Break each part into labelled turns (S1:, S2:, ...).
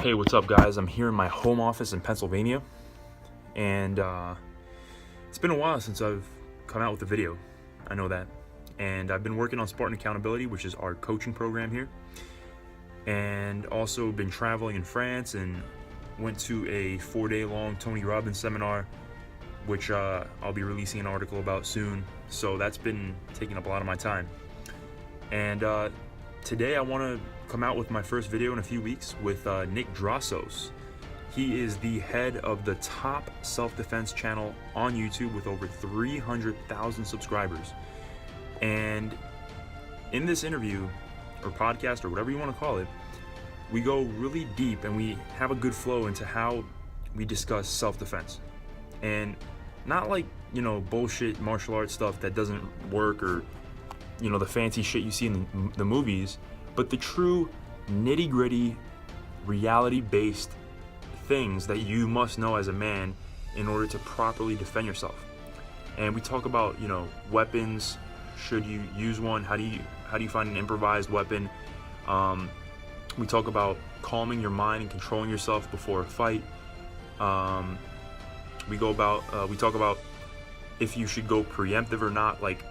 S1: Hey, what's up, guys? I'm here in my home office in Pennsylvania, and it's been a while since I've come out with a video. I know that. And I've been working on Spartan Accountability, which is our coaching program here, and also been traveling in France and went to a 4-day-long Tony Robbins seminar, which I'll be releasing an article about soon. So that's been taking up a lot of my time. And today I want to come out with my first video in a few weeks with Nick Drossos. He is the head of the top self-defense channel on YouTube with over 300,000 subscribers. And in this interview, or podcast, or whatever you want to call it, we go really deep and we have a good flow into how we discuss self-defense. And not like, bullshit martial arts stuff that doesn't work, or, the fancy shit you see in the movies, but the true nitty-gritty, reality-based things that you must know as a man in order to properly defend yourself. And we talk about, weapons. Should you use one? How do you find an improvised weapon? We talk about calming your mind and controlling yourself before a fight. We talk about if you should go preemptive or not. Like,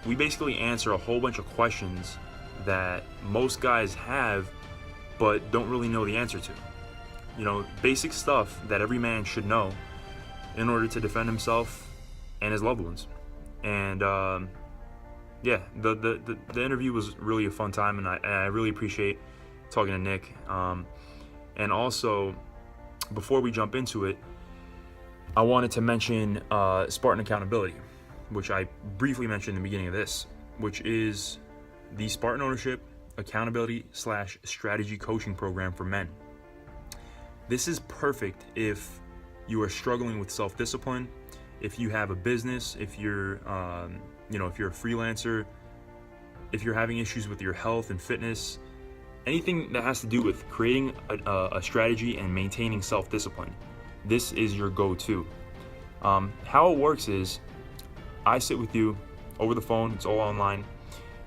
S1: we basically answer a whole bunch of questions that most guys have but don't really know the answer to. Basic stuff that every man should know in order to defend himself and his loved ones. And the interview was really a fun time, and I really appreciate talking to Nick. And also, before we jump into it, I wanted to mention Spartan Accountability, which I briefly mentioned in the beginning of this, which is the Spartan Ownership Accountability / Strategy Coaching Program for men. This is perfect if you are struggling with self-discipline, if you have a business, if you're if you're a freelancer, if you're having issues with your health and fitness, anything that has to do with creating a strategy and maintaining self-discipline. This is your go-to. How it works is I sit with you over the phone, it's all online,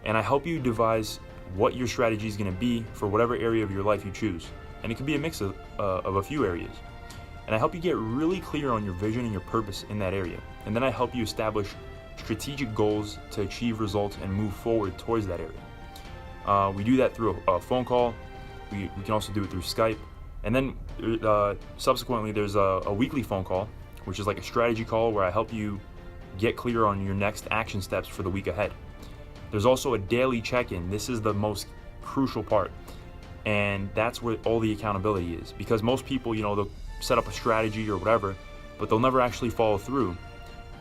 S1: and I help you devise what your strategy is going to be for whatever area of your life you choose. And it can be a mix of a few areas. And I help you get really clear on your vision and your purpose in that area. And then I help you establish strategic goals to achieve results and move forward towards that area. We do that through a phone call. We can also do it through Skype. And then subsequently, there's a weekly phone call, which is like a strategy call where I help you get clear on your next action steps for the week ahead. There's also a daily check-in. This is the most crucial part. And that's where all the accountability is. Because most people, they'll set up a strategy or whatever, but they'll never actually follow through.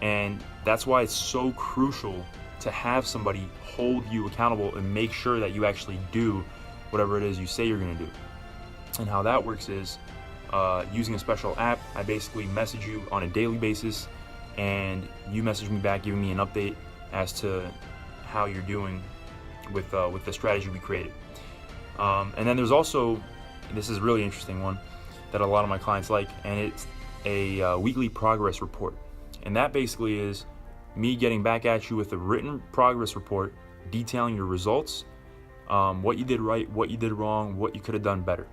S1: And that's why it's so crucial to have somebody hold you accountable and make sure that you actually do whatever it is you say you're going to do. And how that works is using a special app. I basically message you on a daily basis, and you message me back giving me an update as to how you're doing with the strategy we created. And then there's also, this is a really interesting one that a lot of my clients like, and it's a weekly progress report. And that basically is me getting back at you with a written progress report detailing your results, what you did right, what you did wrong, what you could have done better.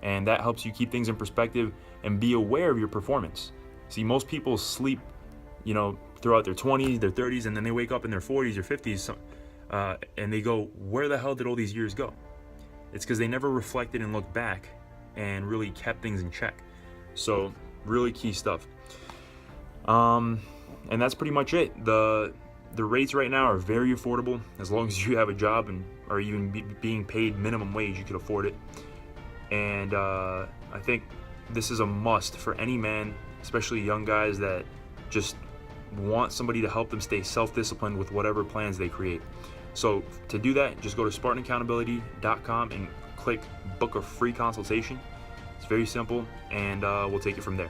S1: And that helps you keep things in perspective and be aware of your performance. See, most people sleep, throughout their 20s, their 30s, and then they wake up in their 40s or 50s, and they go, where the hell did all these years go? It's because they never reflected and looked back and really kept things in check. So really key stuff. And that's pretty much it. The rates right now are very affordable. As long as you have a job and are even being paid minimum wage, you could afford it. And I think this is a must for any man, especially young guys that just want somebody to help them stay self-disciplined with whatever plans they create. So to do that, just go to SpartanAccountability.com and click book a free consultation. It's very simple, and we'll take it from there.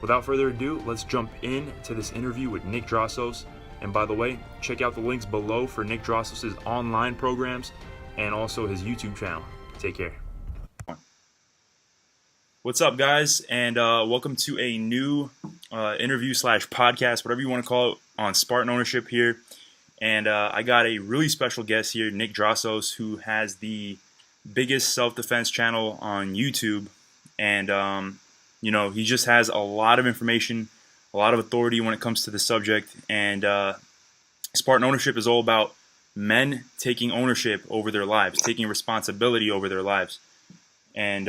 S1: Without further ado, let's jump into this interview with Nick Drossos. And by the way, check out the links below for Nick Drossos' online programs and also his YouTube channel. Take care. What's up, guys, and welcome to a new interview / podcast, whatever you want to call it, on Spartan Ownership here. And I got a really special guest here, Nick Drossos, who has the biggest self-defense channel on YouTube, and he just has a lot of information, a lot of authority when it comes to the subject. And Spartan ownership is all about men taking ownership over their lives, taking responsibility over their lives, and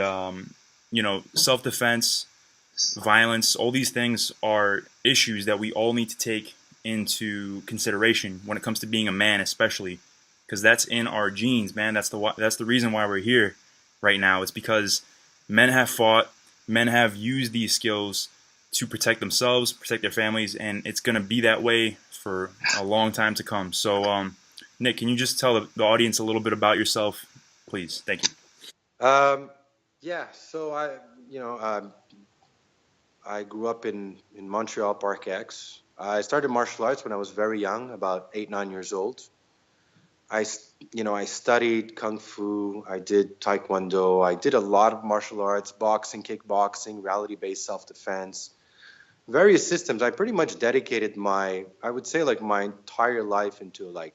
S1: self-defense, violence. All these things are issues that we all need to take into consideration when it comes to being a man, especially because that's in our genes, man. That's the reason why we're here right now. It's because men have fought, men have used these skills to protect themselves, protect their families, and it's going to be that way for a long time to come. So, Nick, can you just tell the audience a little bit about yourself, please? Thank you.
S2: Yeah. So I grew up in Montreal, Park X. I started martial arts when I was very young, about 8, 9 years old. I studied Kung Fu. I did Taekwondo. I did a lot of martial arts, boxing, kickboxing, reality-based self-defense, various systems. I pretty much dedicated I would say like my entire life into like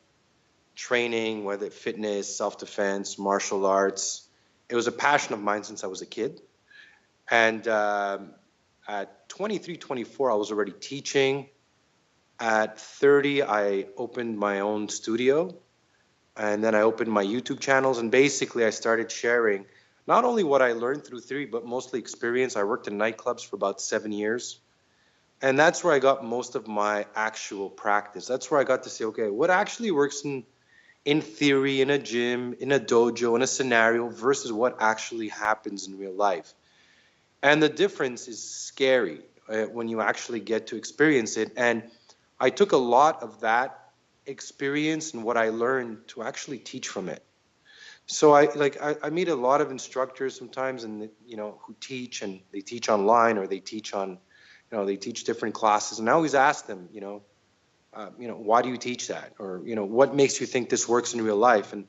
S2: training, whether fitness, self-defense, martial arts. It was a passion of mine since I was a kid. And at 23, 24, I was already teaching. At 30, I opened my own studio. And then I opened my YouTube channels. And basically, I started sharing not only what I learned through theory, but mostly experience. I worked in nightclubs for about 7 years. And that's where I got most of my actual practice. That's where I got to say, okay, what actually works in theory, in a gym, in a dojo, in a scenario versus what actually happens in real life. And the difference is scary when you actually get to experience it. And I took a lot of that experience and what I learned to actually teach from it. So I meet a lot of instructors sometimes, and who teach, and they teach online, or they teach on, they teach different classes, and I always ask them, why do you teach that, or what makes you think this works in real life? And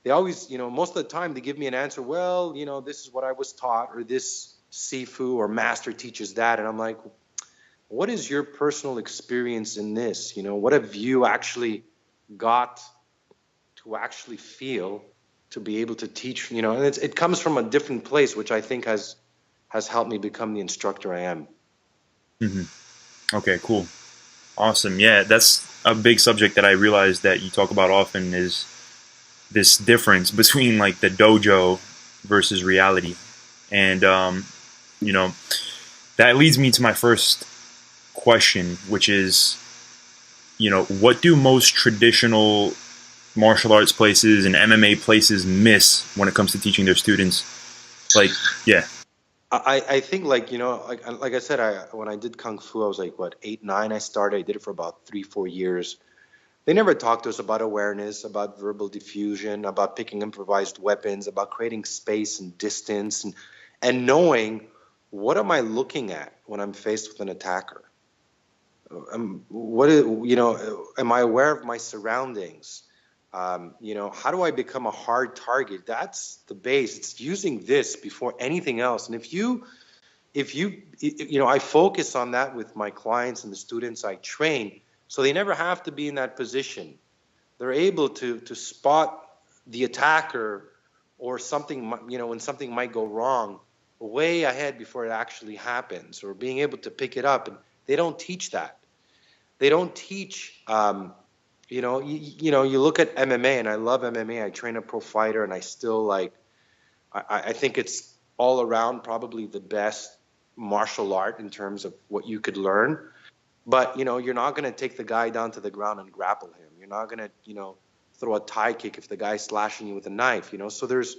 S2: they always, most of the time they give me an answer. Well, this is what I was taught, or this Sifu or master teaches that. And I'm like, what is your personal experience in this? What have you actually got to actually feel to be able to teach? And it comes from a different place, which I think has helped me become the instructor I am.
S1: Mm-hmm. Okay, cool. Awesome. Yeah, that's a big subject that I realize that you talk about often, is this difference between like the dojo versus reality. And, that leads me to my first question, which is, what do most traditional martial arts places and MMA places miss when it comes to teaching their students? Like, yeah.
S2: I think like I said, when I did Kung Fu, I was like, what, 8, 9, I started. I did it for about 3, 4 years. They never talked to us about awareness, about verbal diffusion, about picking improvised weapons, about creating space and distance, and knowing, what am I looking at when I'm faced with an attacker? Am I aware of my surroundings? How do I become a hard target? That's the base. It's using this before anything else. And I focus on that with my clients and the students I train, so they never have to be in that position. They're able to spot the attacker, or something, when something might go wrong, way ahead before it actually happens, or being able to pick it up. And they don't teach that. They don't teach. You look at MMA, and I love MMA. I train a pro fighter, and I still I think it's all around probably the best martial art in terms of what you could learn. But you're not going to take the guy down to the ground and grapple him. You're not going to throw a tie kick if the guy's slashing you with a knife. So there's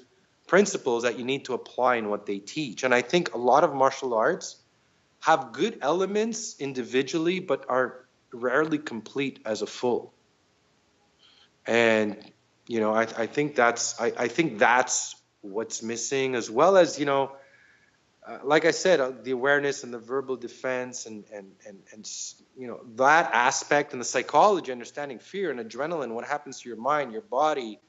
S2: principles that you need to apply in what they teach. And I think a lot of martial arts have good elements individually, but are rarely complete as a full. And I think that's what's missing, as well as like I said, the awareness and the verbal defense, and that aspect, and the psychology, understanding fear and adrenaline, what happens to your mind, your body.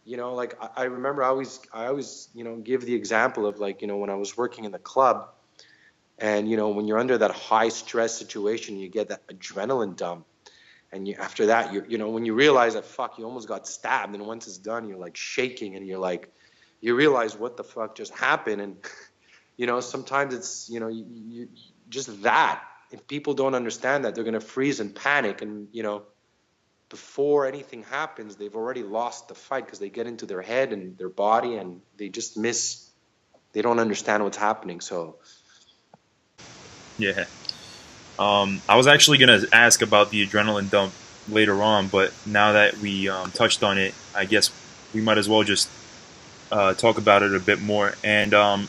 S2: I remember I always give the example of when I was working in the club, and when you're under that high stress situation, you get that adrenaline dump. And after that, when you realize that, fuck, you almost got stabbed, and once it's done, you're like shaking, and you realize what the fuck just happened. And Sometimes it's, just that. If people don't understand that, they're going to freeze and panic. And, before anything happens, they've already lost the fight because they get into their head and their body and they just they don't understand what's happening. So,
S1: Yeah. I was actually going to ask about the adrenaline dump later on, but now that we touched on it, I guess we might as well just talk about it a bit more. And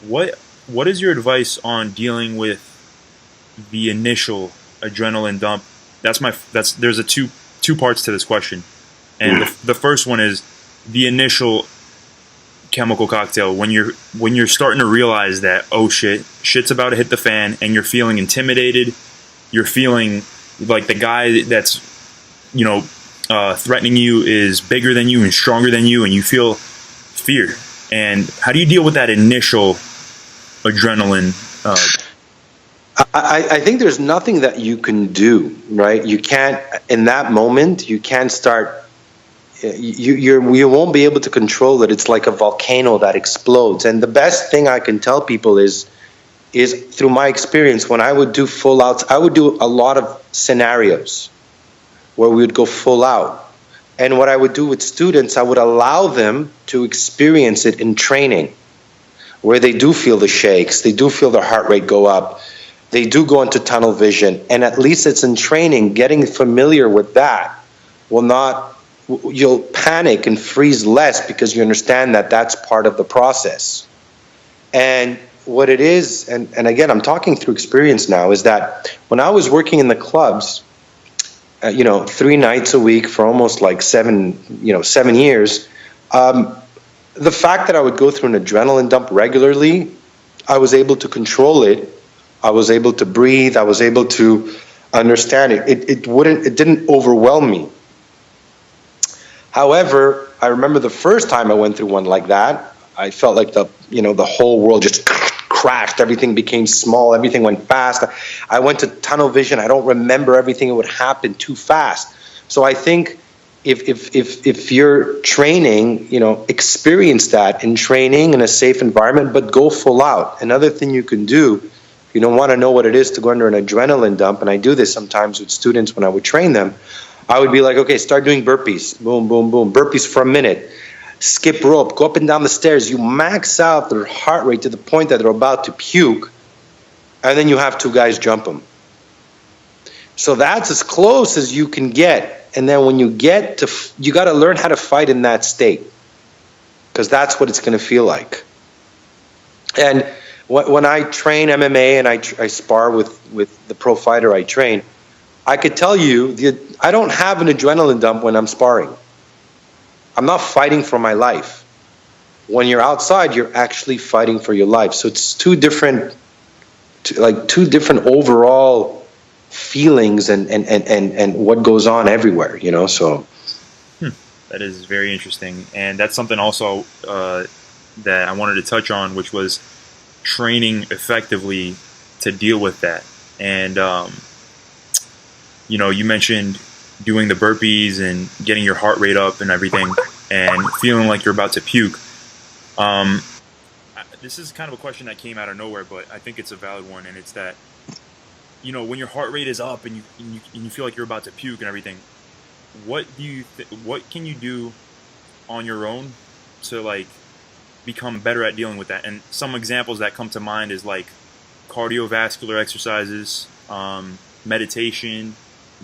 S1: what is your advice on dealing with the initial adrenaline dump? There's two parts to this question, and the first one is the initial chemical cocktail when you're starting to realize that, oh shit's about to hit the fan, and you're feeling intimidated, you're feeling like the guy that's threatening you is bigger than you and stronger than you, and you feel fear. And how do you deal with that initial adrenaline?
S2: I think there's nothing that you can do, right? You can't, in that moment, you can't start, you won't be able to control it. It's like a volcano that explodes. And the best thing I can tell people is through my experience, when I would do full outs, I would do a lot of scenarios where we would go full out. And what I would do with students, I would allow them to experience it in training, where they do feel the shakes, they do feel their heart rate go up, they do go into tunnel vision, and at least it's in training. Getting familiar with that you'll panic and freeze less because you understand that that's part of the process. And what it is, and again, I'm talking through experience now, is that when I was working in the clubs, 3 nights a week for almost like 7 years, the fact that I would go through an adrenaline dump regularly, I was able to control it. I was able to breathe. I was able to understand it. It didn't overwhelm me. However, I remember the first time I went through one like that, I felt like the whole world just crashed. Everything became small. Everything went fast. I went to tunnel vision. I don't remember everything. It would happen too fast. So I think if you're training, experience that in training in a safe environment, but go full out. Another thing you can do, if you don't want to know what it is to go under an adrenaline dump, and I do this sometimes with students when I would train them, I would be like, okay, start doing burpees. Boom, boom, boom. Burpees for a minute. Skip rope. Go up and down the stairs. You max out their heart rate to the point that they're about to puke, and then you have 2 guys jump them. So that's as close as you can get. And then when you get to, you got to learn how to fight in that state, because that's what it's going to feel like. And when I train MMA and I spar with the pro fighter I train, I could tell you, I don't have an adrenaline dump when I'm sparring. I'm not fighting for my life. When you're outside, you're actually fighting for your life. So it's two different overall feelings and what goes on everywhere, so.
S1: That is very interesting. And that's something also that I wanted to touch on, which was training effectively to deal with that. And, you mentioned doing the burpees and getting your heart rate up and everything and feeling like you're about to puke. This is kind of a question that came out of nowhere, but I think it's a valid one. And it's that, when your heart rate is up and you feel like you're about to puke and everything, what can you do on your own to become better at dealing with that? And some examples that come to mind is like cardiovascular exercises, meditation,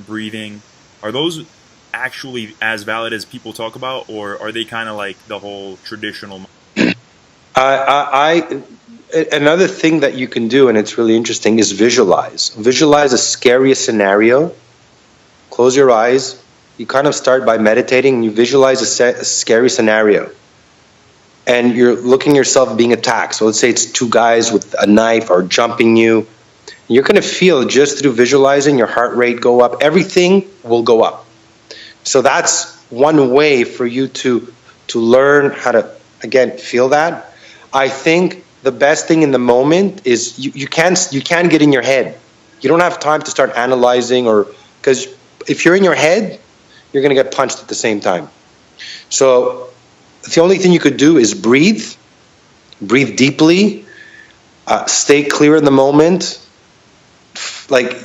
S1: breathing. Are those actually as valid as people talk about, or are they kind of like the whole traditional?
S2: Another thing that you can do, and it's really interesting, is visualize. Visualize a scary scenario. Close your eyes. You kind of start by meditating, and you visualize a scary scenario. And you're looking yourself being attacked. So let's say it's 2 guys with a knife or jumping you. You're going to feel, just through visualizing, your heart rate go up. Everything will go up. So that's one way for you to learn how to, again, feel that. I think the best thing in the moment is you can't get in your head. You don't have time to start analyzing, because if you're in your head, you're going to get punched at the same time. So the only thing you could do is breathe, breathe deeply, stay clear in the moment. Like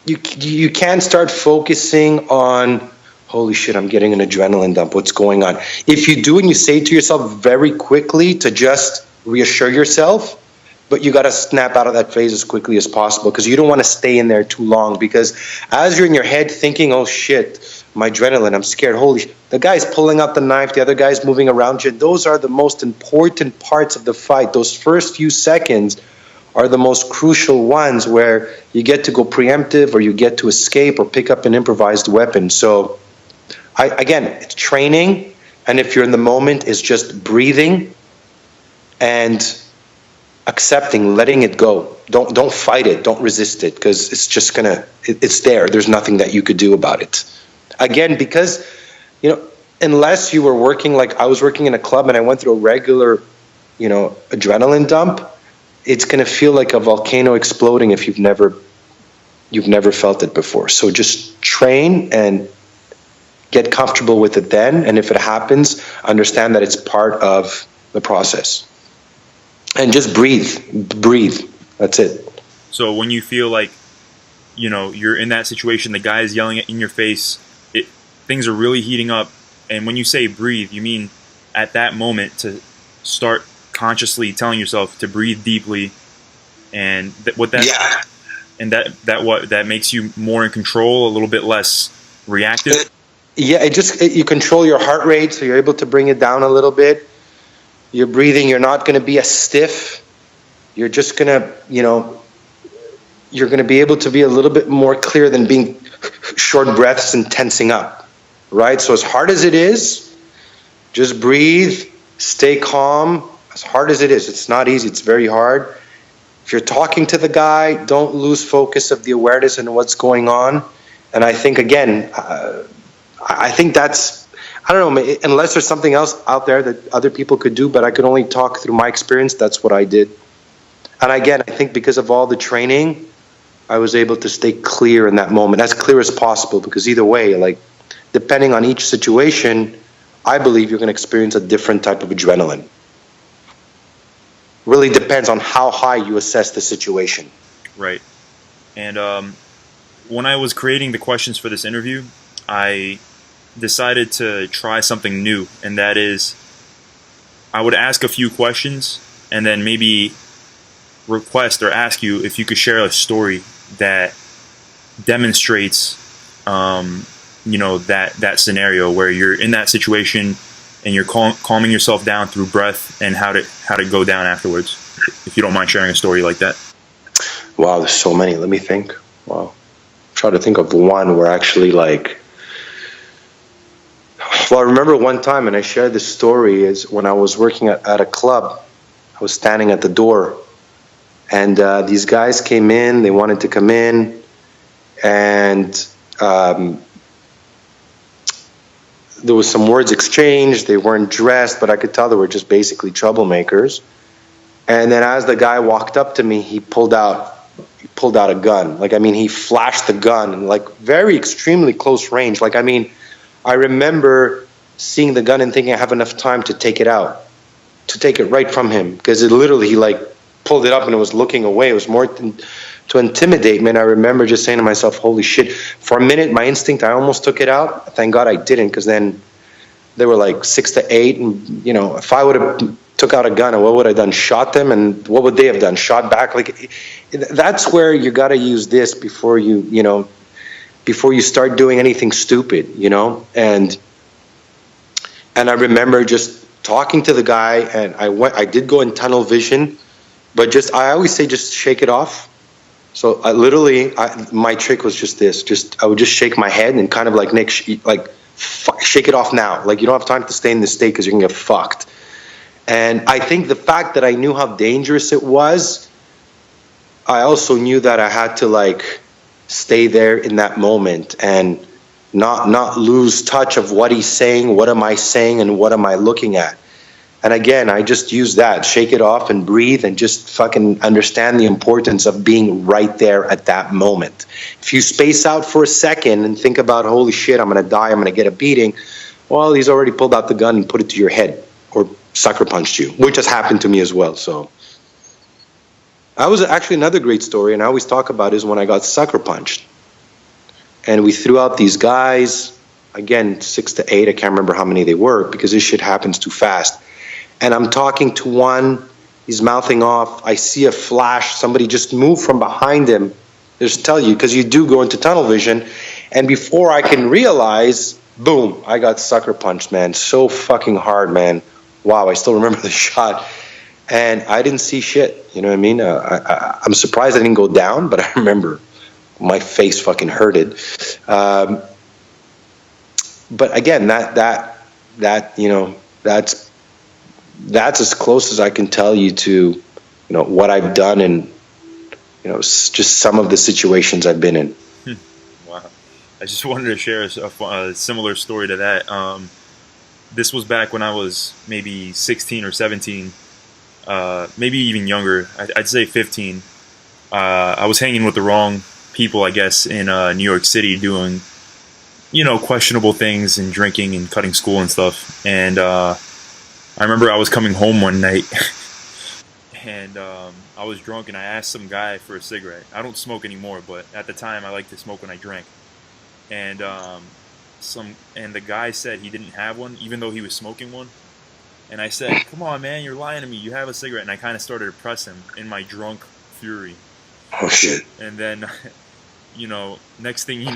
S2: you can't start focusing on, holy shit, I'm getting an adrenaline dump, what's going on? If you do and you say to yourself very quickly to just reassure yourself, but you got to snap out of that phase as quickly as possible, because you don't want to stay in there too long, because as you're in your head thinking, oh shit, my adrenaline, I'm scared, holy shit, the guy's pulling out the knife, the other guy's moving around you. Those are the most important parts of the fight. Those first few seconds are the most crucial ones, where you get to go preemptive, or you get to escape or pick up an improvised weapon. So again, it's training, and if you're in the moment, it's just breathing and accepting, letting it go. Don't fight it, don't resist it, because it's just it's there. There's nothing that you could do about it. Again, because, unless you were working, like I was working in a club and I went through a regular, adrenaline dump, it's going to feel like a volcano exploding if you've never felt it before. So just train and get comfortable with it then. And if it happens, understand that it's part of the process. And just breathe. That's it.
S1: So when you feel like, you're in that situation, the guy is yelling in your face, things are really heating up. And when you say breathe, you mean at that moment to start consciously telling yourself to breathe deeply, and that makes you more in control, a little bit less reactive.
S2: Yeah, you control your heart rate, so you're able to bring it down a little bit. You're breathing, you're not going to be as stiff. You're just going to, you're going to be able to be a little bit more clear than being short breaths and tensing up, right? So as hard as it is, just breathe, stay calm. As hard as it is, it's not easy, it's very hard. If you're talking to the guy, don't lose focus of the awareness and what's going on. And I think, again, I think that's, I don't know, unless there's something else out there that other people could do, but I could only talk through my experience. That's what I did. And again, I think because of all the training, I was able to stay clear in that moment, as clear as possible, because either way, like, depending on each situation, I believe you're going to experience a different type of adrenaline. Really depends on how high you assess the situation.
S1: Right. And when I was creating the questions for this interview, I decided to try something new, and that is I would ask a few questions and then maybe request or ask you if you could share a story that demonstrates that scenario where you're in that situation and you're calming yourself down through breath, and how to go down afterwards, if you don't mind sharing a story like that.
S2: Wow, there's so many. Let me think. Wow. Try to think of one where actually, like, well, I remember one time, and I shared this story, is when I was working at a club. I was standing at the door, and these guys came in. They wanted to come in, and there was some words exchanged. They weren't dressed, but I could tell they were just basically troublemakers. And then as the guy walked up to me, he pulled out a gun. Like, I mean, he flashed the gun, like, very extremely close range. Like, I mean, I remember seeing the gun and thinking I have enough time to take it out, to take it right from him, because it literally, he like pulled it up and it was looking away. It was more to intimidate me. And I remember just saying to myself, holy shit. For a minute, my instinct, I almost took it out. Thank God I didn't, because then they were like 6 to 8. And, if I would have took out a gun, and what would I have done? Shot them? And what would they have done? Shot back? Like, that's where you got to use this before you start doing anything stupid, And I remember just talking to the guy, and I did go in tunnel vision, but I always say, just shake it off. So my trick was just this. I would just shake my head and kind of like, Nick, shake it off now. Like, you don't have time to stay in this state because you're going to get fucked. And I think the fact that I knew how dangerous it was, I also knew that I had to, like, stay there in that moment and not lose touch of what he's saying, what am I saying, and what am I looking at. And again, I just use that, shake it off and breathe, and just fucking understand the importance of being right there at that moment. If you space out for a second and think about, holy shit, I'm going to die, I'm going to get a beating, well, he's already pulled out the gun and put it to your head, or sucker punched you, which has happened to me as well. So I was actually another great story, and I always talk about is when I got sucker punched, and we threw out these guys, again 6 to 8. I can't remember how many they were because this shit happens too fast. And I'm talking to one, he's mouthing off. I see a flash. Somebody just moved from behind him. Just tell you, because you do go into tunnel vision. And before I can realize, boom, I got sucker punched, man. So fucking hard, man. Wow, I still remember the shot. And I didn't see shit. You know what I mean? I'm surprised I didn't go down, but I remember my face fucking hurted. But again, that you know, that's as close as I can tell you to, you know, what I've done and, you know, just some of the situations I've been in.
S1: Wow. I just wanted to share a similar story to that. This was back when I was maybe 16 or 17, maybe even younger. I'd say 15. I was hanging with the wrong people, I guess, in New York City doing, you know, questionable things and drinking and cutting school and stuff. And I remember I was coming home one night and I was drunk and I asked some guy for a cigarette. I don't smoke anymore, but at the time I liked to smoke when I drank. And the guy said he didn't have one, even though he was smoking one. And I said, "Come on, man, you're lying to me. You have a cigarette." And I kind of started to press him in my drunk fury.
S2: Oh shit!
S1: And then, you know, next thing you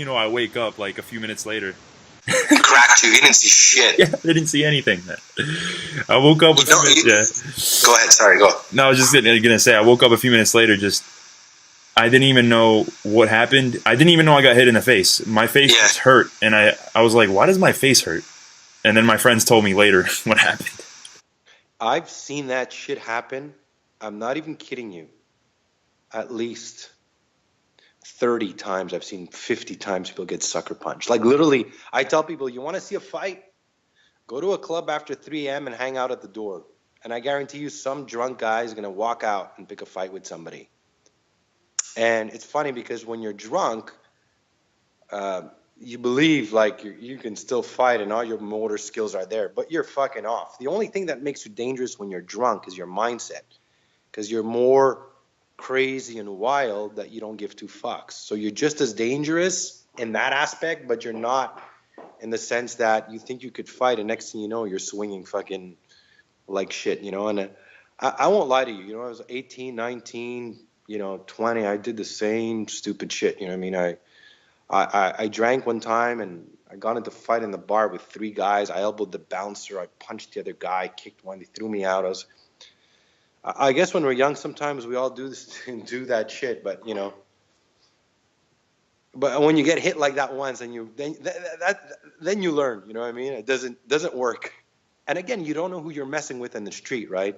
S1: know, I wake up like a few minutes later.
S2: You cracked you. You didn't see shit.
S1: Yeah, I didn't see anything. I woke up a few minutes. Yeah.
S2: Go ahead. Sorry, go.
S1: No, I was just gonna say I woke up a few minutes later. I didn't even know what happened. I didn't even know I got hit in the face. My face just hurt, and I was like, "Why does my face hurt?" And then my friends told me later what happened.
S2: I've seen that shit happen. I'm not even kidding you. At least 30 times. I've seen 50 times people get sucker punched. Like literally, I tell people, you want to see a fight? Go to a club after 3 a.m. and hang out at the door. And I guarantee you some drunk guy is going to walk out and pick a fight with somebody. And it's funny because when you're drunk, you believe like you can still fight and all your motor skills are there, but you're fucking off. The only thing that makes you dangerous when you're drunk is your mindset, because you're more crazy and wild that you don't give two fucks. So you're just as dangerous in that aspect, but you're not in the sense that you think you could fight and next thing you know, you're swinging fucking like shit, you know? And I won't lie to you, you know, I was 18, 19, you know, 20, I did the same stupid shit, you know what I mean? I drank one time and I got into a fight in the bar with 3 guys. I elbowed the bouncer. I punched the other guy, kicked one. They threw me out. I guess when we're young, sometimes we all do this and do that shit. But you know, but when you get hit like that once, and then you learn. You know what I mean? It doesn't work. And again, you don't know who you're messing with in the street, right?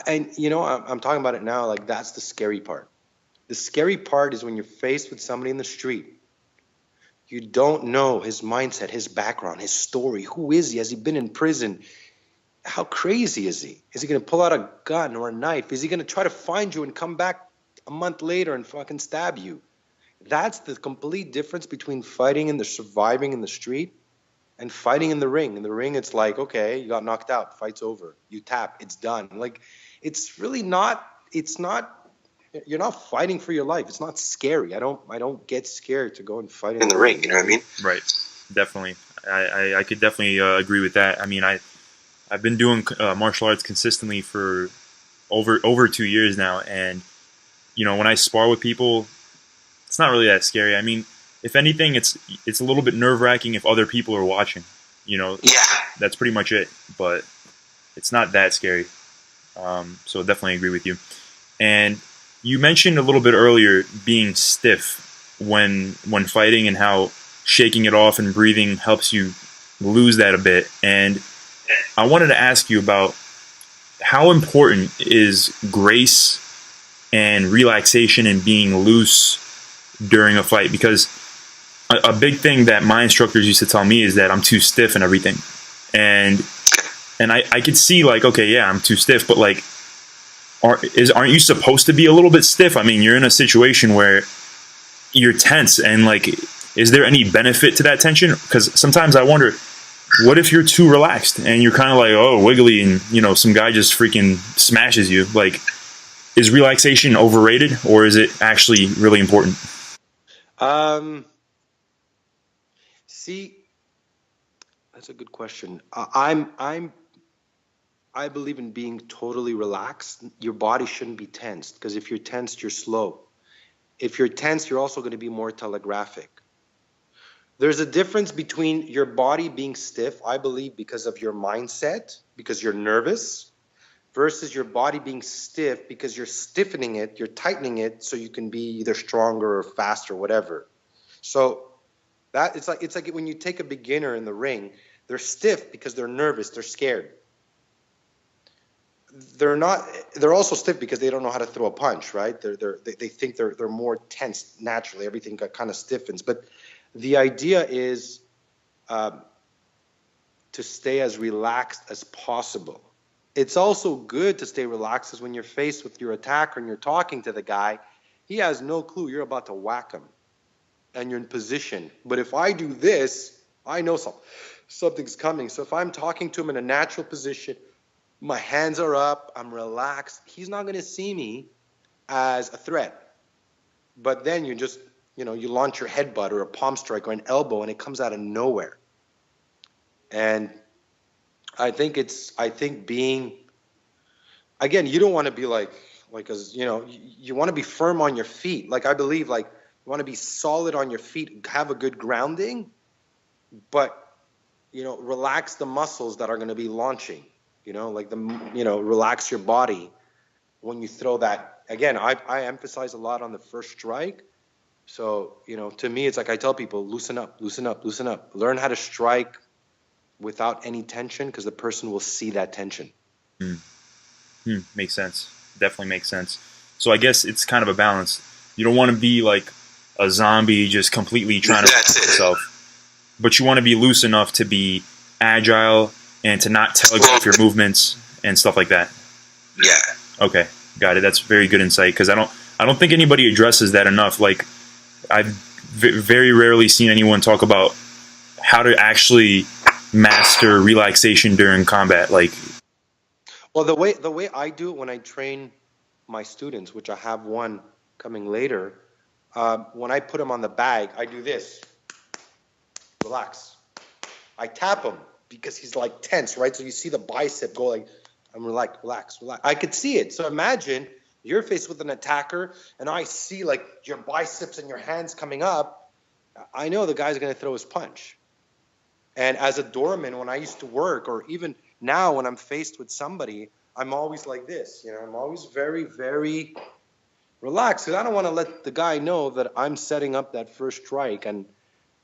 S2: And you know, I'm talking about it now. Like that's the scary part. The scary part is when you're faced with somebody in the street. You don't know his mindset, his background, his story. Who is he? Has he been in prison? How crazy is he? Is he going to pull out a gun or a knife? Is he going to try to find you and come back a month later and fucking stab you? That's the complete difference between fighting and surviving in the street and fighting in the ring. In the ring, it's like, okay, you got knocked out. Fight's over. You tap. It's done. Like, it's really not, you're not fighting for your life. It's not scary. I don't get scared to go and fight in the ring. You know what I mean?
S1: Right. Definitely. I could definitely agree with that. I mean, I've been doing martial arts consistently for over 2 years now, and you know, when I spar with people, it's not really that scary. I mean, if anything, it's a little bit nerve-wracking if other people are watching. You know, that's pretty much it. But it's not that scary. So definitely agree with you. And you mentioned a little bit earlier being stiff when fighting and how shaking it off and breathing helps you lose that a bit. And I wanted to ask you about how important is grace and relaxation and being loose during a fight? Because a big thing that my instructors used to tell me is that I'm too stiff and everything. And I could see like, okay, yeah, I'm too stiff, but like, aren't you supposed to be a little bit stiff? I mean, you're in a situation where you're tense and like is there any benefit to that tension? Because sometimes I wonder, what if you're too relaxed and you're kind of like, oh, wiggly, and some guy just freaking smashes you? Like, is relaxation overrated, or is it actually really important?
S2: Um, See, that's a good question. I believe in being totally relaxed. Your body shouldn't be tensed because if you're tensed, you're slow. If you're tense, you're also going to be more telegraphic. There's a difference between your body being stiff, I believe, because of your mindset, because you're nervous, versus your body being stiff because you're stiffening it, you're tightening it so you can be either stronger or faster, whatever. So that it's like when you take a beginner in the ring, they're stiff because they're nervous, they're scared. They're also stiff because they don't know how to throw a punch, right? They think they're more tense naturally. Everything kind of stiffens. But the idea is to stay as relaxed as possible. It's also good to stay relaxed because when you're faced with your attacker and you're talking to the guy, he has no clue you're about to whack him and you're in position. But if I do this, I know something's coming. So if I'm talking to him in a natural position, my hands are up, I'm relaxed, he's not going to see me as a threat. But then you launch your headbutt or a palm strike or an elbow and it comes out of nowhere. And I think being, again, you don't want to be you want to be firm on your feet. Like I believe, like you want to be solid on your feet, have a good grounding, but relax the muscles that are going to be launching. Relax your body when you throw that. Again, I emphasize a lot on the first strike. So to me, it's like I tell people, loosen up, loosen up, loosen up. Learn how to strike without any tension because the person will see that tension.
S1: Makes sense. Definitely makes sense. So I guess it's kind of a balance. You don't want to be like a zombie just completely trying to protect yourself, but you want to be loose enough to be agile and to not telegraph your movements and stuff like that.
S2: Yeah.
S1: Okay, got it. That's very good insight because I don't think anybody addresses that enough. Like I've very rarely seen anyone talk about how to actually master relaxation during combat. Like,
S2: Well, the way I do it when I train my students, which I have one coming later, when I put them on the bag, I do this. Relax. I tap him because he's like tense, right? So you see the bicep go like, I'm relaxed, relax, relax. I could see it. So imagine you're faced with an attacker and I see like your biceps and your hands coming up. I know the guy's going to throw his punch. And as a doorman, when I used to work, or even now when I'm faced with somebody, I'm always like this. I'm always very, very relaxed because I don't want to let the guy know that I'm setting up that first strike. And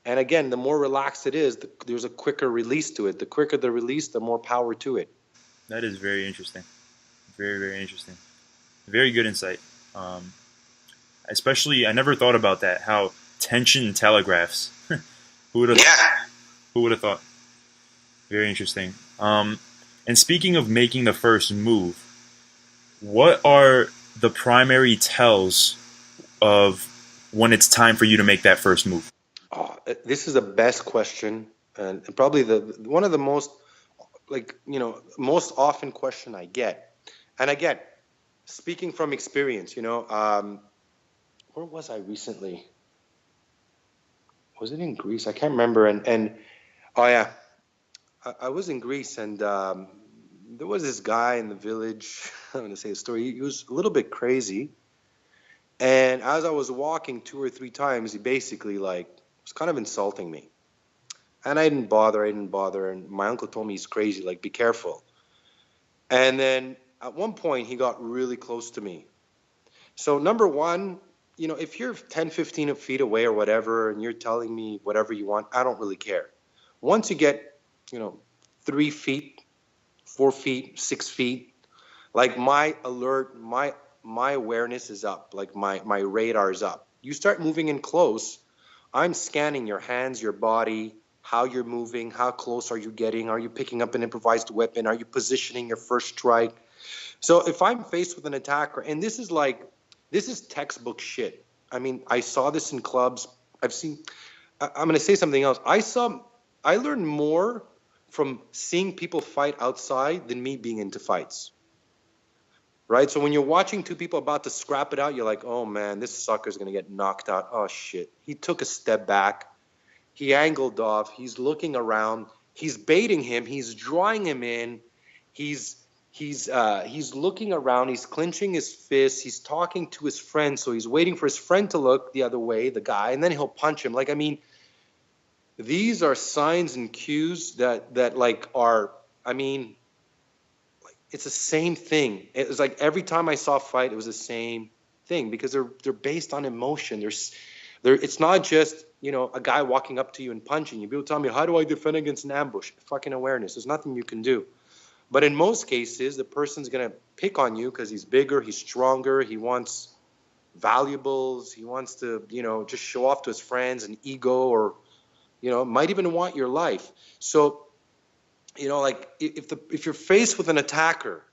S2: again, the more relaxed it is, there's a quicker release to it. The quicker the release, the more power to it.
S1: that is very interesting. Very, very interesting. Very good insight. Um, Especially, I never thought about that. How tension telegraphs. Who would have?
S2: Yeah.
S1: Who would have thought? Very interesting. And speaking of making the first move, what are the primary tells of when it's time for you to make that first move?
S2: Oh, this is the best question, and probably the one of the most most often question I get. And again, speaking from experience, where was I recently? Was it in Greece? I can't remember. And oh yeah, I was in Greece, and there was this guy in the village. I'm going to say a story. He was a little bit crazy, and as I was walking two or three times, he basically was kind of insulting me, and I didn't bother. I didn't bother, and my uncle told me he's crazy. Like, be careful. And then at one point, he got really close to me. So number one, if you're 10, 15 feet away or whatever, and you're telling me whatever you want, I don't really care. Once you get, 3 feet, 4 feet, 6 feet, like my alert, my awareness is up, like my radar is up. You start moving in close, I'm scanning your hands, your body, how you're moving, how close are you getting, are you picking up an improvised weapon, are you positioning your first strike? So if I'm faced with an attacker, and this is textbook shit. I mean, I saw this in clubs. I've seen I'm going to say something else. I learned more from seeing people fight outside than me being into fights. Right? So when you're watching two people about to scrap it out, you're like, oh man, this sucker's going to get knocked out. Oh shit. He took a step back. He angled off. He's looking around. He's baiting him. He's drawing him in. He's looking around. He's clenching his fists. He's talking to his friend. So he's waiting for his friend to look the other way, the guy, and then he'll punch him. Like, I mean, these are signs and cues that like are, I mean, it's the same thing. It was like every time I saw a fight, it was the same thing because they're based on emotion. It's not just, you know, a guy walking up to you and punching you. People tell me, how do I defend against an ambush? Fucking awareness. There's nothing you can do. But in most cases, the person's going to pick on you because he's bigger, he's stronger, he wants valuables, he wants to, you know, just show off to his friends an ego, or, you know, might even want your life. So, you know, like if you're faced with an attacker,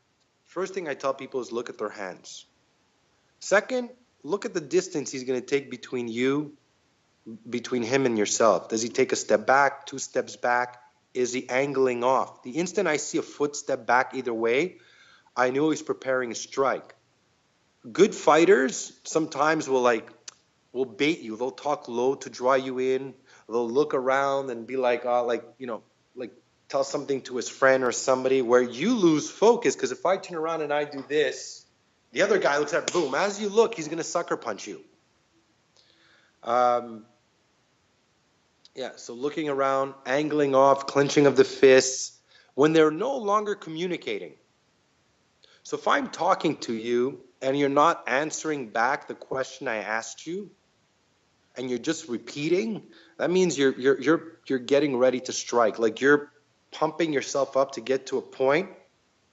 S2: first thing I tell people is look at their hands. Second, look at the distance he's going to take between him and yourself. Does he take a step back, 2 steps back? Is he angling off? The instant I see a footstep back either way, I know he's preparing a strike. Good fighters sometimes will bait you. They'll talk low to draw you in. They'll look around and be like, tell something to his friend or somebody, where you lose focus. Because if I turn around and I do this, the other guy looks at, boom, as you look, he's going to sucker punch you. So looking around, angling off, clenching of the fists, when they're no longer communicating. So if I'm talking to you and you're not answering back the question I asked you, and you're just repeating, that means you're getting ready to strike. Like you're pumping yourself up to get to a point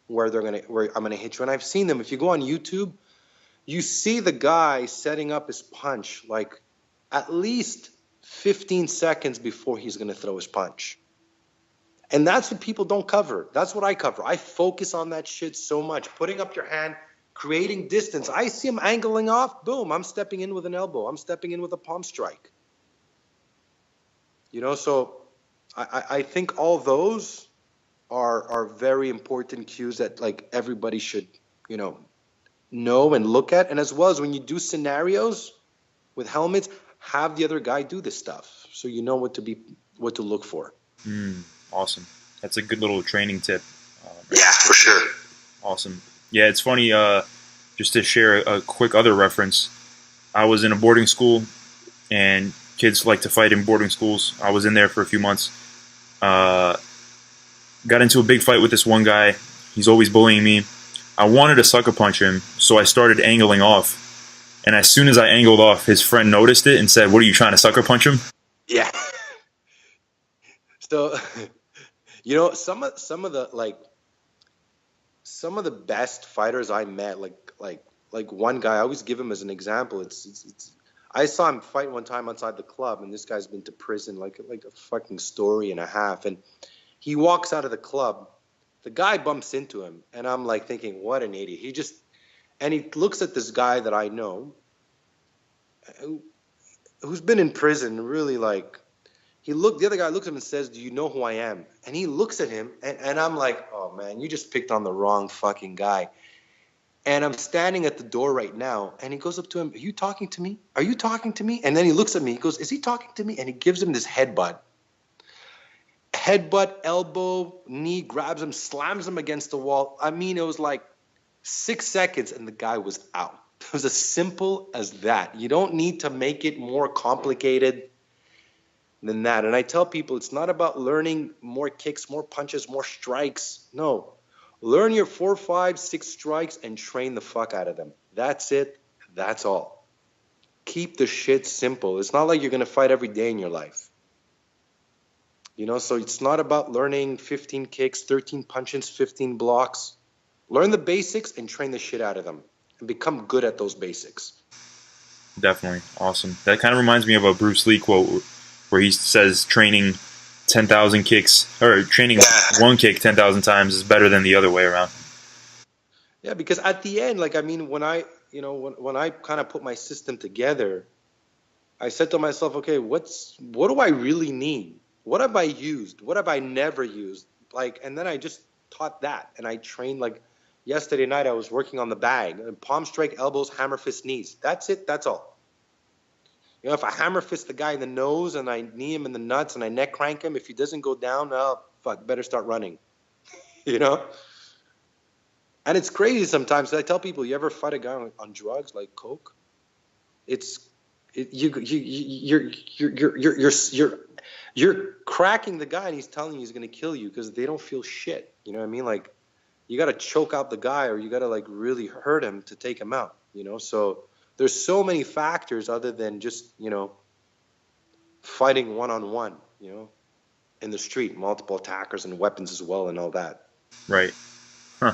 S2: where I'm gonna hit you. And I've seen them. If you go on YouTube, you see the guy setting up his punch like at least 15 seconds before he's going to throw his punch. And that's what people don't cover. That's what I cover. I focus on that shit so much. Putting up your hand, creating distance. I see him angling off. Boom, I'm stepping in with an elbow. I'm stepping in with a palm strike. You know, so I think all those are very important cues that like everybody should, you know and look at. And as well as when you do scenarios with helmets, have the other guy do this stuff so you know what to look for.
S1: Awesome. That's a good little training tip.
S2: Yeah, for sure.
S1: Awesome. Yeah, it's funny, just to share a quick other reference. I was in a boarding school, and kids like to fight in boarding schools. I was in there for a few months. Got into a big fight with this one guy. He's always bullying me. I wanted to sucker punch him, so I started angling off. And as soon as I angled off, his friend noticed it and said, "What are you trying to sucker punch him?"
S2: Yeah. So, you know, some of the best fighters I met, like one guy, I always give him as an example. I saw him fight one time outside the club, and this guy's been to prison like a fucking story and a half. And he walks out of the club, the guy bumps into him, and I'm like thinking, what an idiot. And he looks at this guy that I know, who's been in prison, really like, the other guy looks at him and says, "Do you know who I am?" And he looks at him, and I'm like, oh man, you just picked on the wrong fucking guy. And I'm standing at the door right now, and he goes up to him, "Are you talking to me? Are you talking to me?" And then he looks at me, he goes, "Is he talking to me?" And he gives him this headbutt, elbow, knee, grabs him, slams him against the wall. I mean, it was like 6 seconds, and the guy was out. It was as simple as that. You don't need to make it more complicated than that. And I tell people, it's not about learning more kicks, more punches, more strikes. No. Learn your 4, 5, 6 strikes and train the fuck out of them. That's it. That's all. Keep the shit simple. It's not like you're going to fight every day in your life. You know, so it's not about learning 15 kicks, 13 punches, 15 blocks. Learn the basics and train the shit out of them and become good at those basics.
S1: Definitely. Awesome. That kind of reminds me of a Bruce Lee quote where he says training 10,000 kicks, or training one kick 10,000 times is better than the other way around.
S2: Yeah, because at the end, like, I mean, when I kind of put my system together, I said to myself, okay, what do I really need? What have I used? What have I never used? Like, and then I just taught that, and I trained. Like yesterday night, I was working on the bag, palm strike, elbows, hammer fist, knees. That's it. That's all. You know, if I hammer fist the guy in the nose and I knee him in the nuts and I neck crank him, if he doesn't go down, oh fuck, better start running. You know. And it's crazy sometimes. I tell people, you ever fight a guy on drugs like coke? It's you're cracking the guy, and he's telling you he's gonna kill you because they don't feel shit. You know what I mean? Like you got to choke out the guy, or you got to like really hurt him to take him out. You know, so there's so many factors other than just fighting one on one. You know, in the street, multiple attackers and weapons as well, and all that.
S1: Right. Huh.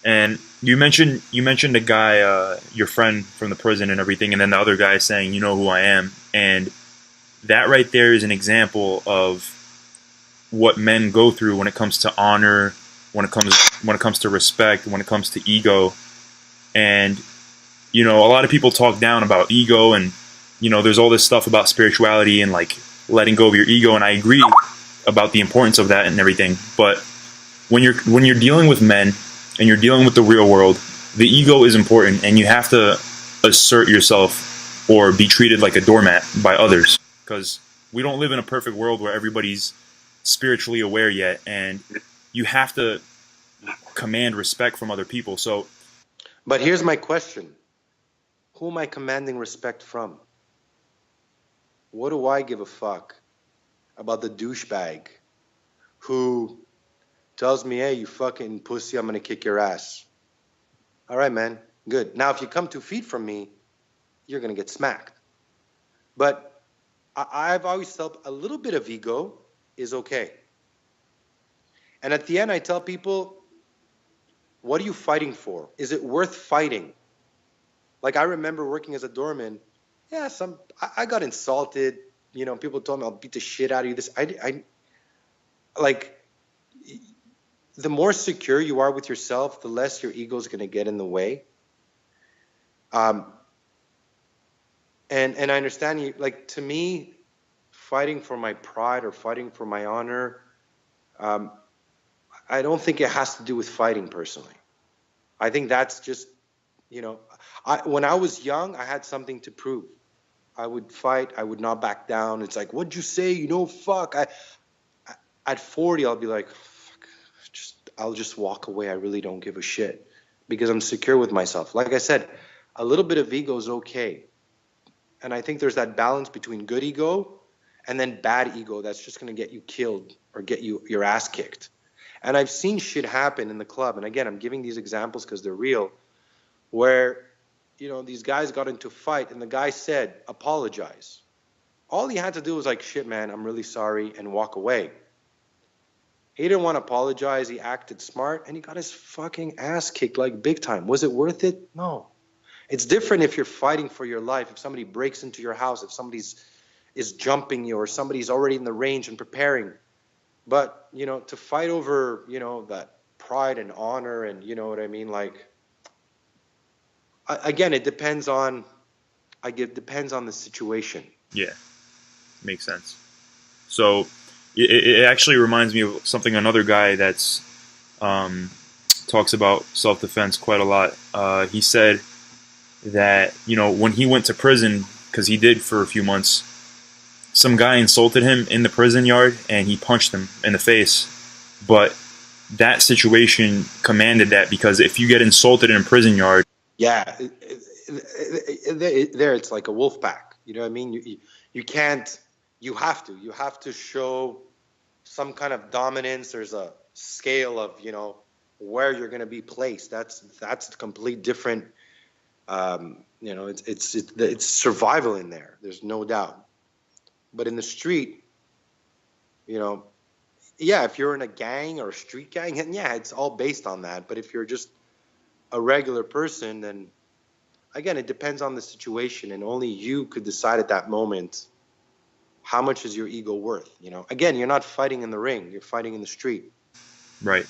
S1: And you mentioned a guy, your friend from the prison and everything, and then the other guy saying, "You know who I am," and that right there is an example of what men go through when it comes to honor, when it comes to respect, when it comes to ego. And a lot of people talk down about ego, and there's all this stuff about spirituality and like letting go of your ego, and I agree about the importance of that and everything. But when you're dealing with men and you're dealing with the real world, the ego is important, and you have to assert yourself or be treated like a doormat by others, because we don't live in a perfect world where everybody's spiritually aware yet, and you have to command respect from other people. So,
S2: but here's my question: who am I commanding respect from? What do I give a fuck about the douchebag who tells me, "Hey, you fucking pussy, I'm gonna kick your ass"? All right, man, good. Now, if you come 2 feet from me, you're gonna get smacked. But I've always felt a little bit of ego is okay. And at the end, I tell people, what are you fighting for? Is it worth fighting? Like, I remember working as a doorman. Yeah, I got insulted. People told me, I'll beat the shit out of you. I like, the more secure you are with yourself, the less your ego is going to get in the way. And I understand you. Like, to me, fighting for my pride or fighting for my honor, I don't think it has to do with fighting personally. I think that's just, when I was young, I had something to prove. I would fight. I would not back down. It's like, what'd you say? Fuck. At 40, I'll be like, fuck, I'll just walk away. I really don't give a shit because I'm secure with myself. Like I said, a little bit of ego is okay. And I think there's that balance between good ego and then bad ego that's just going to get you killed or get your ass kicked. And I've seen shit happen in the club. And again, I'm giving these examples because they're real, where, these guys got into a fight and the guy said, apologize. All he had to do was like, shit, man, I'm really sorry, and walk away. He didn't want to apologize. He acted smart and he got his fucking ass kicked like big time. Was it worth it? No. It's different if you're fighting for your life. If somebody breaks into your house, if somebody's is jumping you, or somebody's already in the range and preparing. But, to fight over, that pride and honor and, you know what I mean? Like, again, it depends on the situation.
S1: Yeah, makes sense. So it actually reminds me of something another guy that's talks about self-defense quite a lot. He said that, when he went to prison, because he did for a few months, some guy insulted him in the prison yard and he punched him in the face. But that situation commanded that, because if you get insulted in a prison yard,
S2: yeah, there it's like a wolf pack. You know what I mean? You can't. You have to show some kind of dominance. There's a scale of where you're going to be placed. That's a complete different. It's survival in there. There's no doubt. But in the street, if you're in a gang or a street gang, and yeah, it's all based on that. But if you're just a regular person, then again, it depends on the situation, and only you could decide at that moment how much is your ego worth. Again, you're not fighting in the ring; you're fighting in the street.
S1: Right.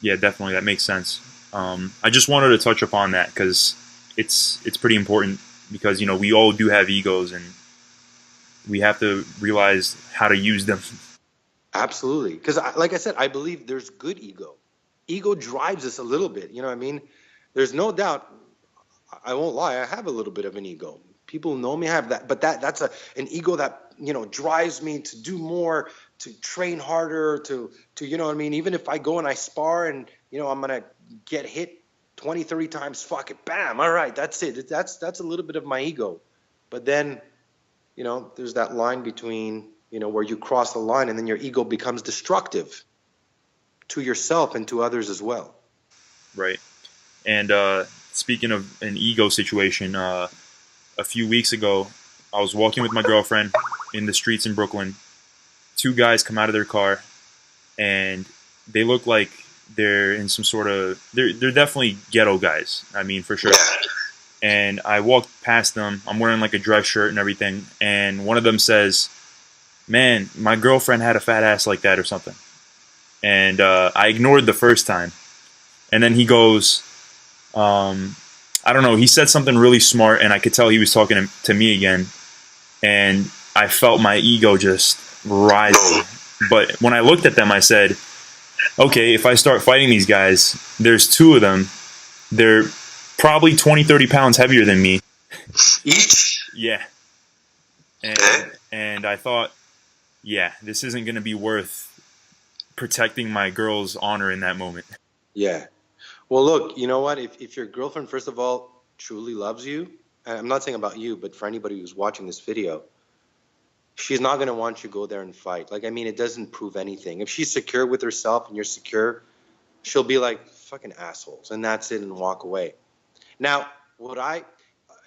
S1: Yeah, definitely, that makes sense. I just wanted to touch upon that because it's pretty important, because we all do have egos, and we have to realize how to use them.
S2: Absolutely. Because, like I said, I believe there's good ego. Ego drives us a little bit. You know what I mean? There's no doubt. I won't lie. I have a little bit of an ego. People know me. I have that, but that's an ego that drives me to do more, to train harder, to you know what I mean. Even if I go and I spar and I'm gonna get hit 20, 30 times. Fuck it, bam. All right, that's it. That's a little bit of my ego. But then there's that line between where you cross the line and then your ego becomes destructive to yourself and to others as well.
S1: Right. And speaking of an ego situation, a few weeks ago, I was walking with my girlfriend in the streets in Brooklyn. Two guys come out of their car, and they look like they're in some sort of... They're definitely ghetto guys. I mean, for sure. And I walked past them. I'm wearing like a dress shirt and everything. And one of them says, "Man, my girlfriend had a fat ass like that," or something. And I ignored the first time. And then he goes, I don't know, he said something really smart, and I could tell he was talking to me again. And I felt my ego just rising. But when I looked at them, I said, okay, if I start fighting these guys, there's two of them. They're probably 20, 30 pounds heavier than me.
S2: Each?
S1: Yeah. And I thought, yeah, this isn't going to be worth protecting my girl's honor in that moment.
S2: Yeah. Well, look, you know what? If your girlfriend, first of all, truly loves you, and I'm not saying about you, but for anybody who's watching this video, she's not going to want you to go there and fight. Like, I mean, it doesn't prove anything. If she's secure with herself and you're secure, she'll be like, fucking assholes, and that's it, and walk away. Now,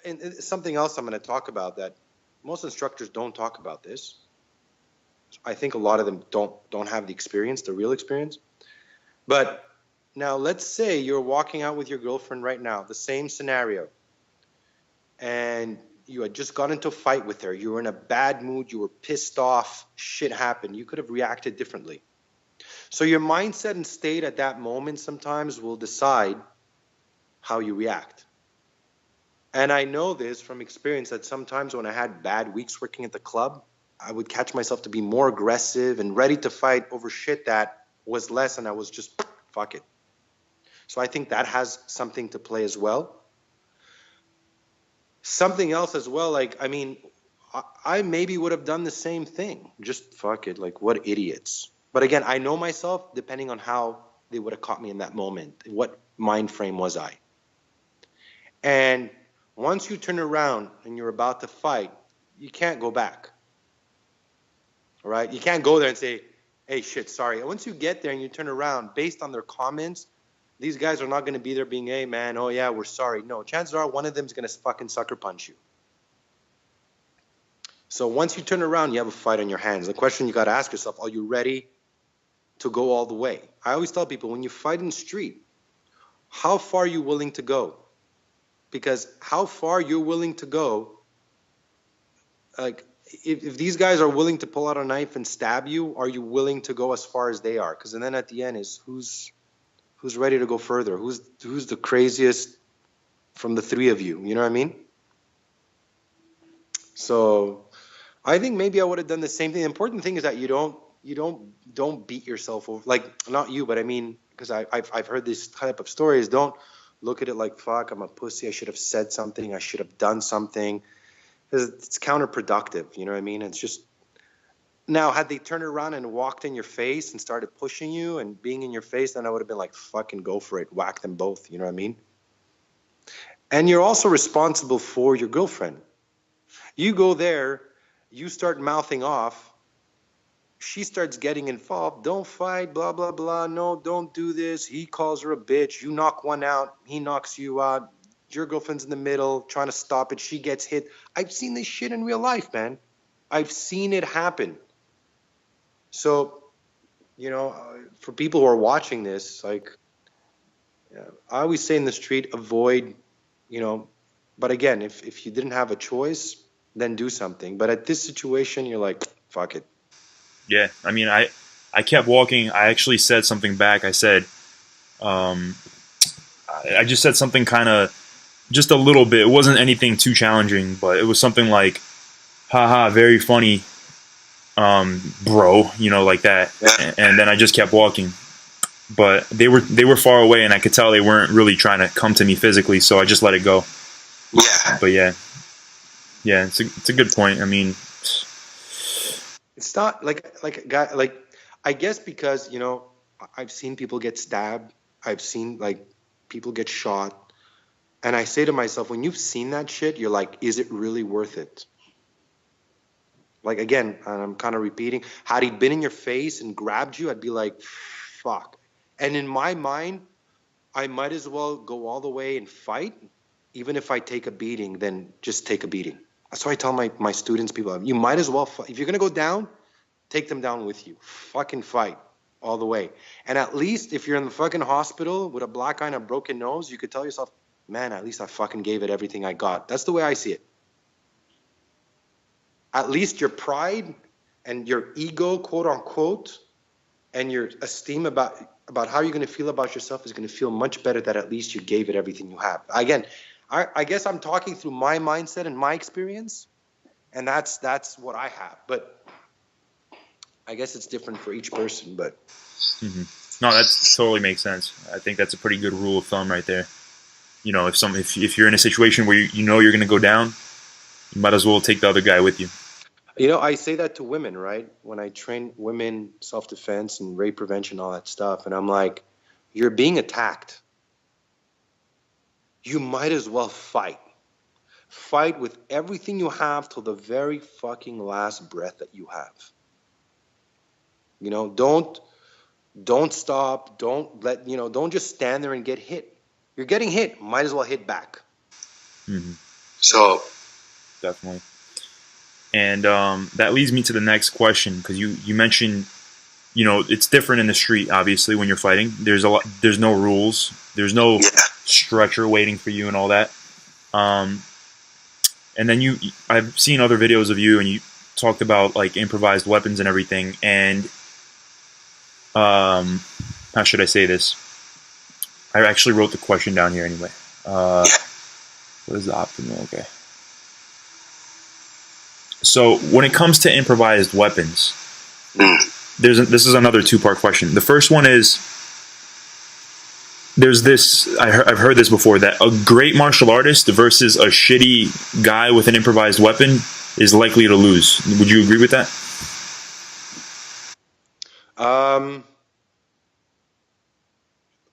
S2: and something else I'm going to talk about that most instructors don't talk about this. I think a lot of them don't have the experience, the real experience. But now let's say you're walking out with your girlfriend right now, the same scenario, and you had just got into a fight with her. You were in a bad mood. You were pissed off. Shit happened. You could have reacted differently. So your mindset and state at that moment sometimes will decide how you react. And I know this from experience that sometimes when I had bad weeks working at the club, I would catch myself to be more aggressive and ready to fight over shit that was less, and I was just, fuck it. So I think that has something to play as well. Something else as well, like, I mean, I maybe would have done the same thing. Just fuck it, like, what idiots. But again, I know myself depending on how they would have caught me in that moment. What mind frame was I? And once you turn around and you're about to fight, you can't go back. All right? You can't go there and say, hey, shit, sorry. And once you get there and you turn around, based on their comments, these guys are not going to be there being, hey, man, oh, yeah, we're sorry. No, chances are one of them is going to fucking sucker punch you. So once you turn around, you have a fight on your hands. The question you got to ask yourself, are you ready to go all the way? I always tell people, when you fight in the street, how far are you willing to go? Because how far you're willing to go, like, if these guys are willing to pull out a knife and stab you, are you willing to go as far as they are? Because then at the end is who's ready to go further? Who's the craziest from the three of you? You know what I mean? So I think maybe I would have done the same thing. The important thing is that you don't beat yourself over. Like, not you, but I mean, because I've heard this type of stories. Don't look at it like, fuck, I'm a pussy. I should have said something. I should have done something. Because it's counterproductive. You know what I mean? It's just, now, had they turned around and walked in your face and started pushing you and being in your face, then I would have been like, fucking go for it. Whack them both. You know what I mean? And you're also responsible for your girlfriend. You go there, you start mouthing off. She starts getting involved. Don't fight, blah, blah, blah. No, don't do this. He calls her a bitch. You knock one out. He knocks you out. Your girlfriend's in the middle trying to stop it. She gets hit. I've seen this shit in real life, man. I've seen it happen. So, for people who are watching this, like, I always say in the street, avoid, but again, if you didn't have a choice, then do something. But at this situation, you're like, fuck it.
S1: Yeah, I mean, I kept walking. I actually said something back. I said, I just said something kind of, just a little bit. It wasn't anything too challenging, but it was something like, haha, very funny, bro, like that.
S2: Yeah.
S1: And then I just kept walking. But they were far away, and I could tell they weren't really trying to come to me physically, so I just let it go.
S2: Yeah.
S1: But yeah, it's a good point. I mean,
S2: It's not like a guy like I guess because I've seen people get stabbed. I've seen like people get shot, and I say to myself, when you've seen that shit, you're like, is it really worth it? Like again, and I'm kind of repeating. Had he been in your face and grabbed you, I'd be like, fuck. And in my mind, I might as well go all the way and fight, even if I take a beating. Then just take a beating. That's why I tell my students, people, you might as well fight. If you're gonna go down, take them down with you. Fucking fight all the way. And at least if you're in the fucking hospital with a black eye and a broken nose, you could tell yourself, man, at least I fucking gave it everything I got. That's the way I see it. At least your pride and your ego, quote unquote, and your esteem about how you're going to feel about yourself is going to feel much better that at least you gave it everything you have. Again, I guess I'm talking through my mindset and my experience, and that's what I have. But I guess it's different for each person. But
S1: no, that totally makes sense. I think that's a pretty good rule of thumb right there. If you're in a situation where you know you're going to go down, you might as well take the other guy with you.
S2: I say that to women, right? When I train women self-defense and rape prevention, all that stuff, and I'm like, you're being attacked. You might as well fight. Fight with everything you have till the very fucking last breath that you have. Don't stop. Don't just stand there and get hit. You're getting hit. Might as well hit back.
S1: Mm-hmm.
S2: So
S1: Definitely. And that leads me to the next question, because you mentioned, it's different in the street. Obviously, when you're fighting, there's no rules, there's no stretcher waiting for you and all that. And then I've seen other videos of you, and you talked about like improvised weapons and everything. And how should I say this? I actually wrote the question down here anyway. What is the optimal? Okay. So when it comes to improvised weapons, this is another two-part question. The first one is, there's this, I've heard this before, that a great martial artist versus a shitty guy with an improvised weapon is likely to lose. Would you agree with that?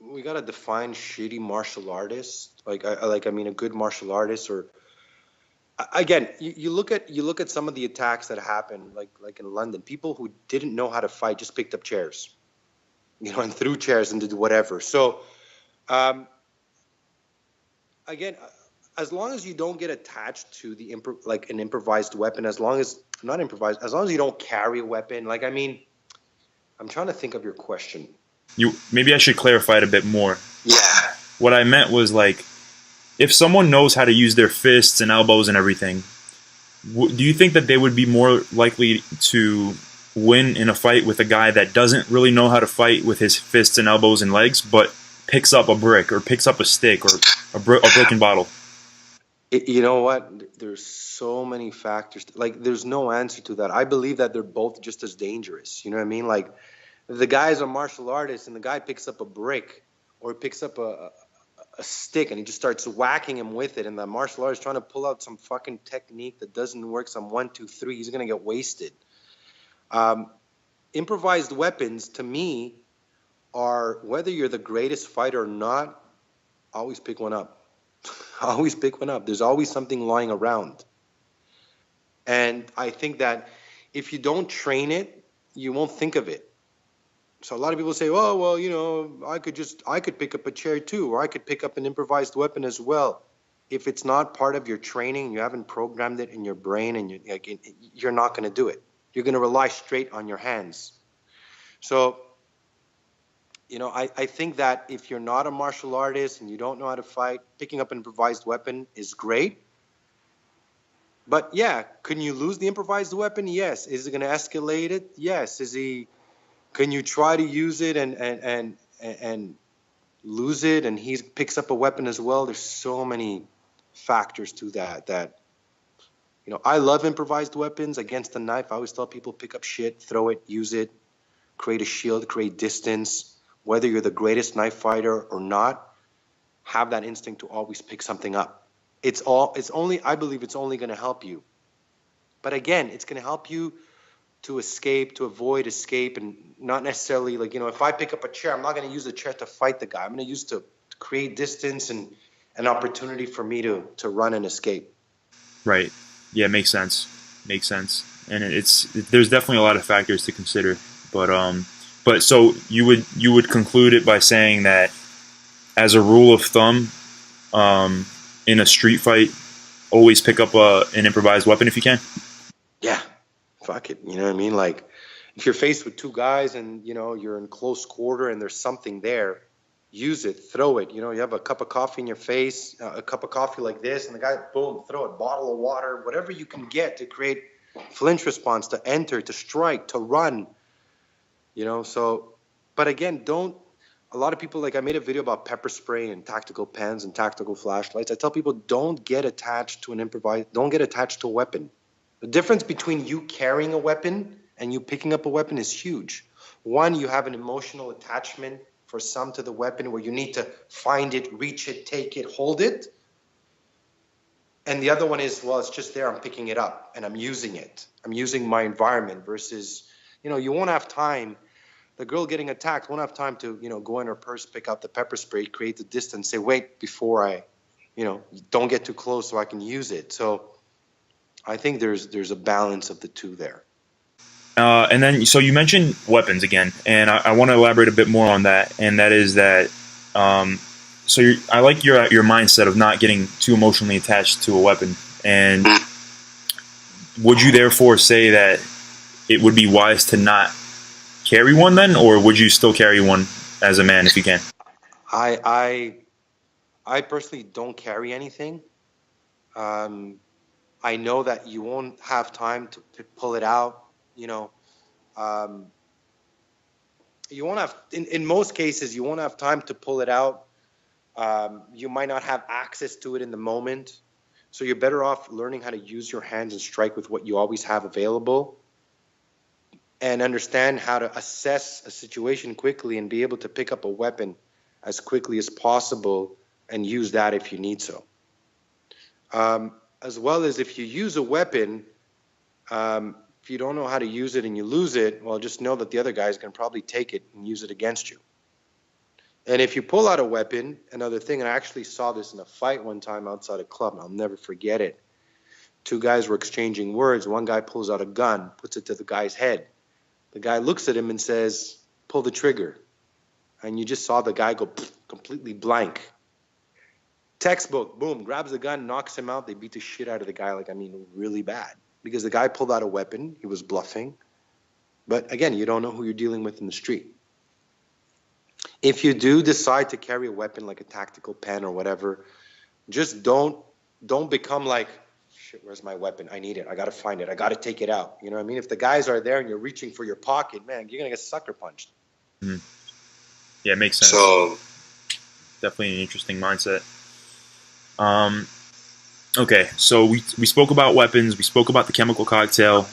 S2: We gotta define shitty martial artist. I mean, a good martial artist, or again, you look at some of the attacks that happened, like in London. People who didn't know how to fight just picked up chairs, and threw chairs and did whatever. So, again, as long as you don't get attached to like an improvised weapon, as long as not improvised, as long as you don't carry a weapon. Like, I mean, I'm trying to think of your question.
S1: Maybe I should clarify it a bit more.
S2: Yeah.
S1: What I meant was, like, if someone knows how to use their fists and elbows and everything, do you think that they would be more likely to win in a fight with a guy that doesn't really know how to fight with his fists and elbows and legs, but picks up a brick or picks up a stick or a broken bottle?
S2: You know what? There's so many factors. Like, there's no answer to that. I believe that they're both just as dangerous. You know what I mean? Like, the guy's a martial artist and the guy picks up a brick or picks up a stick and he just starts whacking him with it, and the martial artist trying to pull out some fucking technique that doesn't work, some 1 2 3, he's gonna get wasted. Improvised weapons to me are, whether you're the greatest fighter or not, always pick one up. Always pick one up. There's always something lying around, and I think that if you don't train it, you won't think of it. So a lot of people say, oh, well, I could pick up a chair too, or I could pick up an improvised weapon as well. If it's not part of your training, you haven't programmed it in your brain, and you're not going to do it. You're going to rely straight on your hands. So, I think that if you're not a martial artist and you don't know how to fight, picking up an improvised weapon is great. But yeah, can you lose the improvised weapon? Yes. Is it going to escalate it? Yes. Can you try to use it and lose it, and he picks up a weapon as well? There's so many factors to that I love improvised weapons against the knife. I always tell people pick up shit, throw it, use it, create a shield, create distance. Whether you're the greatest knife fighter or not, have that instinct to always pick something up. I believe it's only going to help you. But again, it's going to help you to escape, to avoid escape, and not necessarily like, if I pick up a chair, I'm not going to use the chair to fight the guy. I'm going to use to create distance and an opportunity for me to run and escape.
S1: Right. Yeah, makes sense. Makes sense. And there's definitely a lot of factors to consider. But so you would conclude it by saying that as a rule of thumb, in a street fight, always pick up an improvised weapon if you can.
S2: Yeah, fuck it. You know what I mean? Like, if you're faced with two guys and you're in close quarter and there's something there, use it, throw it. You have a cup of coffee in your face, a cup of coffee like this, and the guy, boom, throw it. Bottle of water, whatever you can get to create flinch response, to enter, to strike, to run. So, but again, don't. A lot of people, like, I made a video about pepper spray and tactical pens and tactical flashlights. I tell people, don't get attached to don't get attached to a weapon. The difference between you carrying a weapon and you picking up a weapon is huge. One, you have an emotional attachment for some to the weapon where you need to find it, reach it, take it, hold it. And the other one is, well, it's just there, I'm picking it up and I'm using it. I'm using my environment versus, you won't have time. The girl getting attacked won't have time to, go in her purse, pick out the pepper spray, create the distance, say, wait, before I, don't get too close so I can use it. So I think there's a balance of the two there.
S1: And then, so you mentioned weapons again, and I want to elaborate a bit more on that. And that is that, I like your mindset of not getting too emotionally attached to a weapon. And would you therefore say that it would be wise to not carry one then, or would you still carry one as a man if you can?
S2: I personally don't carry anything. I know that you won't have time to pull it out. You won't have, in most cases, you won't have time to pull it out. You might not have access to it in the moment. So you're better off learning how to use your hands and strike with what you always have available, and understand how to assess a situation quickly and be able to pick up a weapon as quickly as possible and use that if you need so. As well as if you use a weapon, if you don't know how to use it and you lose it, well, just know that the other guy is going to probably take it and use it against you. And if you pull out a weapon, another thing, and I actually saw this in a fight one time outside a club, and I'll never forget it. Two guys were exchanging words. One guy pulls out a gun, puts it to the guy's head. The guy looks at him and says, pull the trigger. And you just saw the guy go completely blank. Textbook, boom, grabs the gun, knocks him out. They beat the shit out of the guy, really bad. Because the guy pulled out a weapon. He was bluffing. But again, you don't know who you're dealing with in the street. If you do decide to carry a weapon like a tactical pen or whatever, just don't become like, shit, where's my weapon? I need it. I got to find it. I got to take it out. You know what I mean? If the guys are there and you're reaching for your pocket, man, you're going to get sucker punched.
S1: Mm-hmm. Yeah, it makes sense.
S2: So
S1: definitely an interesting mindset. Okay, so we spoke about weapons. We spoke about the chemical cocktail.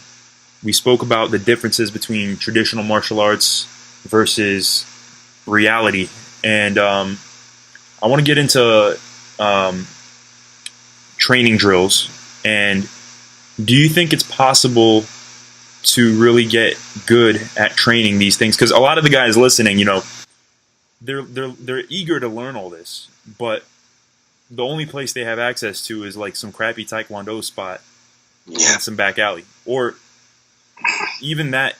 S1: We spoke about the differences between traditional martial arts versus reality. And I want to get into training drills. And do you think it's possible to really get good at training these things? Because a lot of the guys listening, they're eager to learn all this, but the only place they have access to is like some crappy taekwondo spot in some back alley, or even that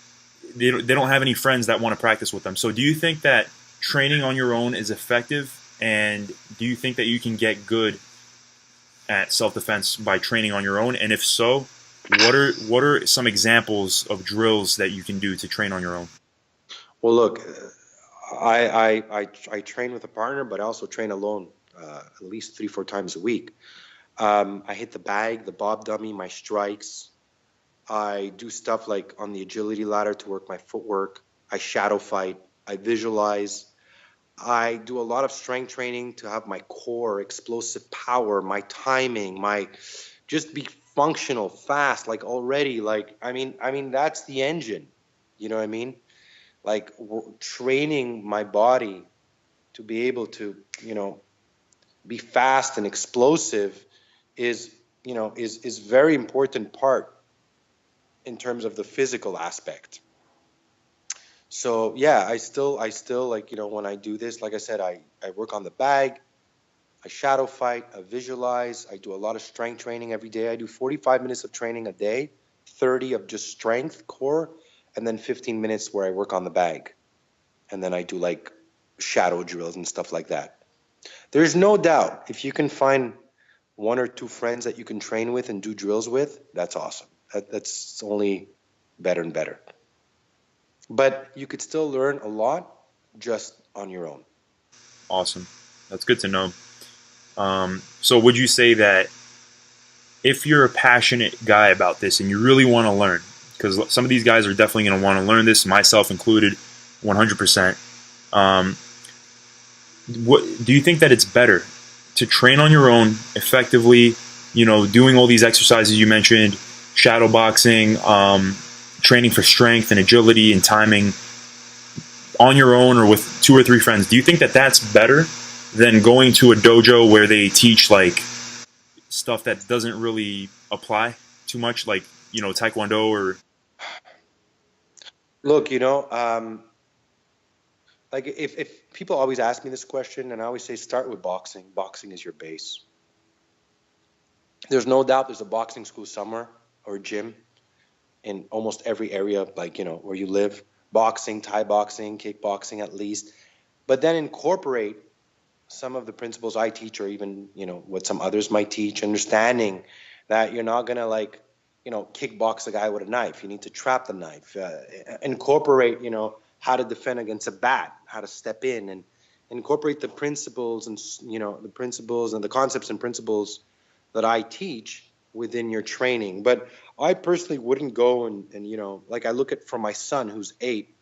S1: they don't have any friends that want to practice with them. So do you think that training on your own is effective, and do you think that you can get good at self-defense by training on your own? And if so, what are some examples of drills that you can do to train on your own?
S2: Well, look, I train with a partner, but I also train alone at least 3-4 times a week. I hit the bag, the bob dummy, my strikes. I do stuff like on the agility ladder to work my footwork. I shadow fight. I visualize. I do a lot of strength training to have my core, explosive power, my timing, my just be functional, fast, like already. Like I mean, that's the engine. You know what I mean? Like training my body to be able to, be fast and explosive is, is very important part in terms of the physical aspect. So yeah, I still like, when I do this, like I said, I work on the bag, I shadow fight, I visualize, I do a lot of strength training every day. I do 45 minutes of training a day, 30 of just strength core, and then 15 minutes where I work on the bag. And then I do like shadow drills and stuff like that. There's no doubt if you can find one or two friends that you can train with and do drills with, that's awesome. That's only better and better. But you could still learn a lot just on your own.
S1: Awesome. That's good to know. So would you say that if you're a passionate guy about this and you really want to learn, because some of these guys are definitely going to want to learn this, myself included, 100%. Um, what do you think that it's better to train on your own effectively? Doing all these exercises you mentioned, shadow boxing, training for strength and agility and timing on your own or with two or three friends. Do you think that that's better than going to a dojo where they teach like stuff that doesn't really apply too much, like taekwondo or
S2: Look, like if people always ask me this question, and I always say start with boxing. Boxing is your base. There's no doubt there's a boxing school somewhere or a gym in almost every area, like, where you live. Boxing, Thai boxing, kickboxing at least. But then incorporate some of the principles I teach, or even, what some others might teach, understanding that you're not going to like, kickbox a guy with a knife. You need to trap the knife. Incorporate, how to defend against a bat, how to step in, and incorporate the principles and, the principles and the concepts and principles that I teach within your training. But I personally wouldn't go and like, I look at for my son who's 8,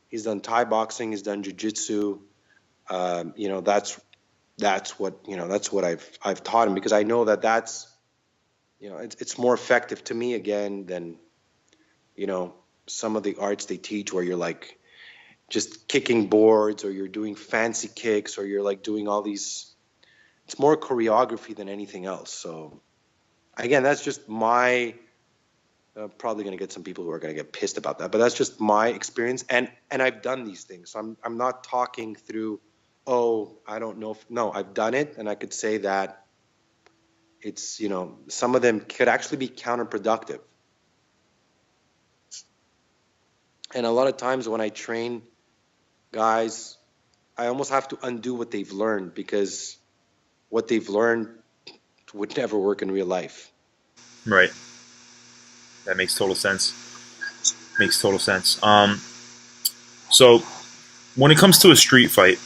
S2: he's done Thai boxing, he's done jiu-jitsu. That's what I've taught him, because I know that that's, it's more effective to me again than, some of the arts they teach where you're like just kicking boards, or you're doing fancy kicks, or you're like doing all these. It's more choreography than anything else. So again, that's just my, probably going to get some people who are going to get pissed about that, but that's just my experience, and I've done these things. So I'm not talking through, oh, I don't know if, no, I've done it, and I could say that it's, some of them could actually be counterproductive. And a lot of times when I train guys, I almost have to undo what they've learned, because what they've learned would never work in real life.
S1: right. That makes total sense. Makes total sense. So when it comes to a street fight,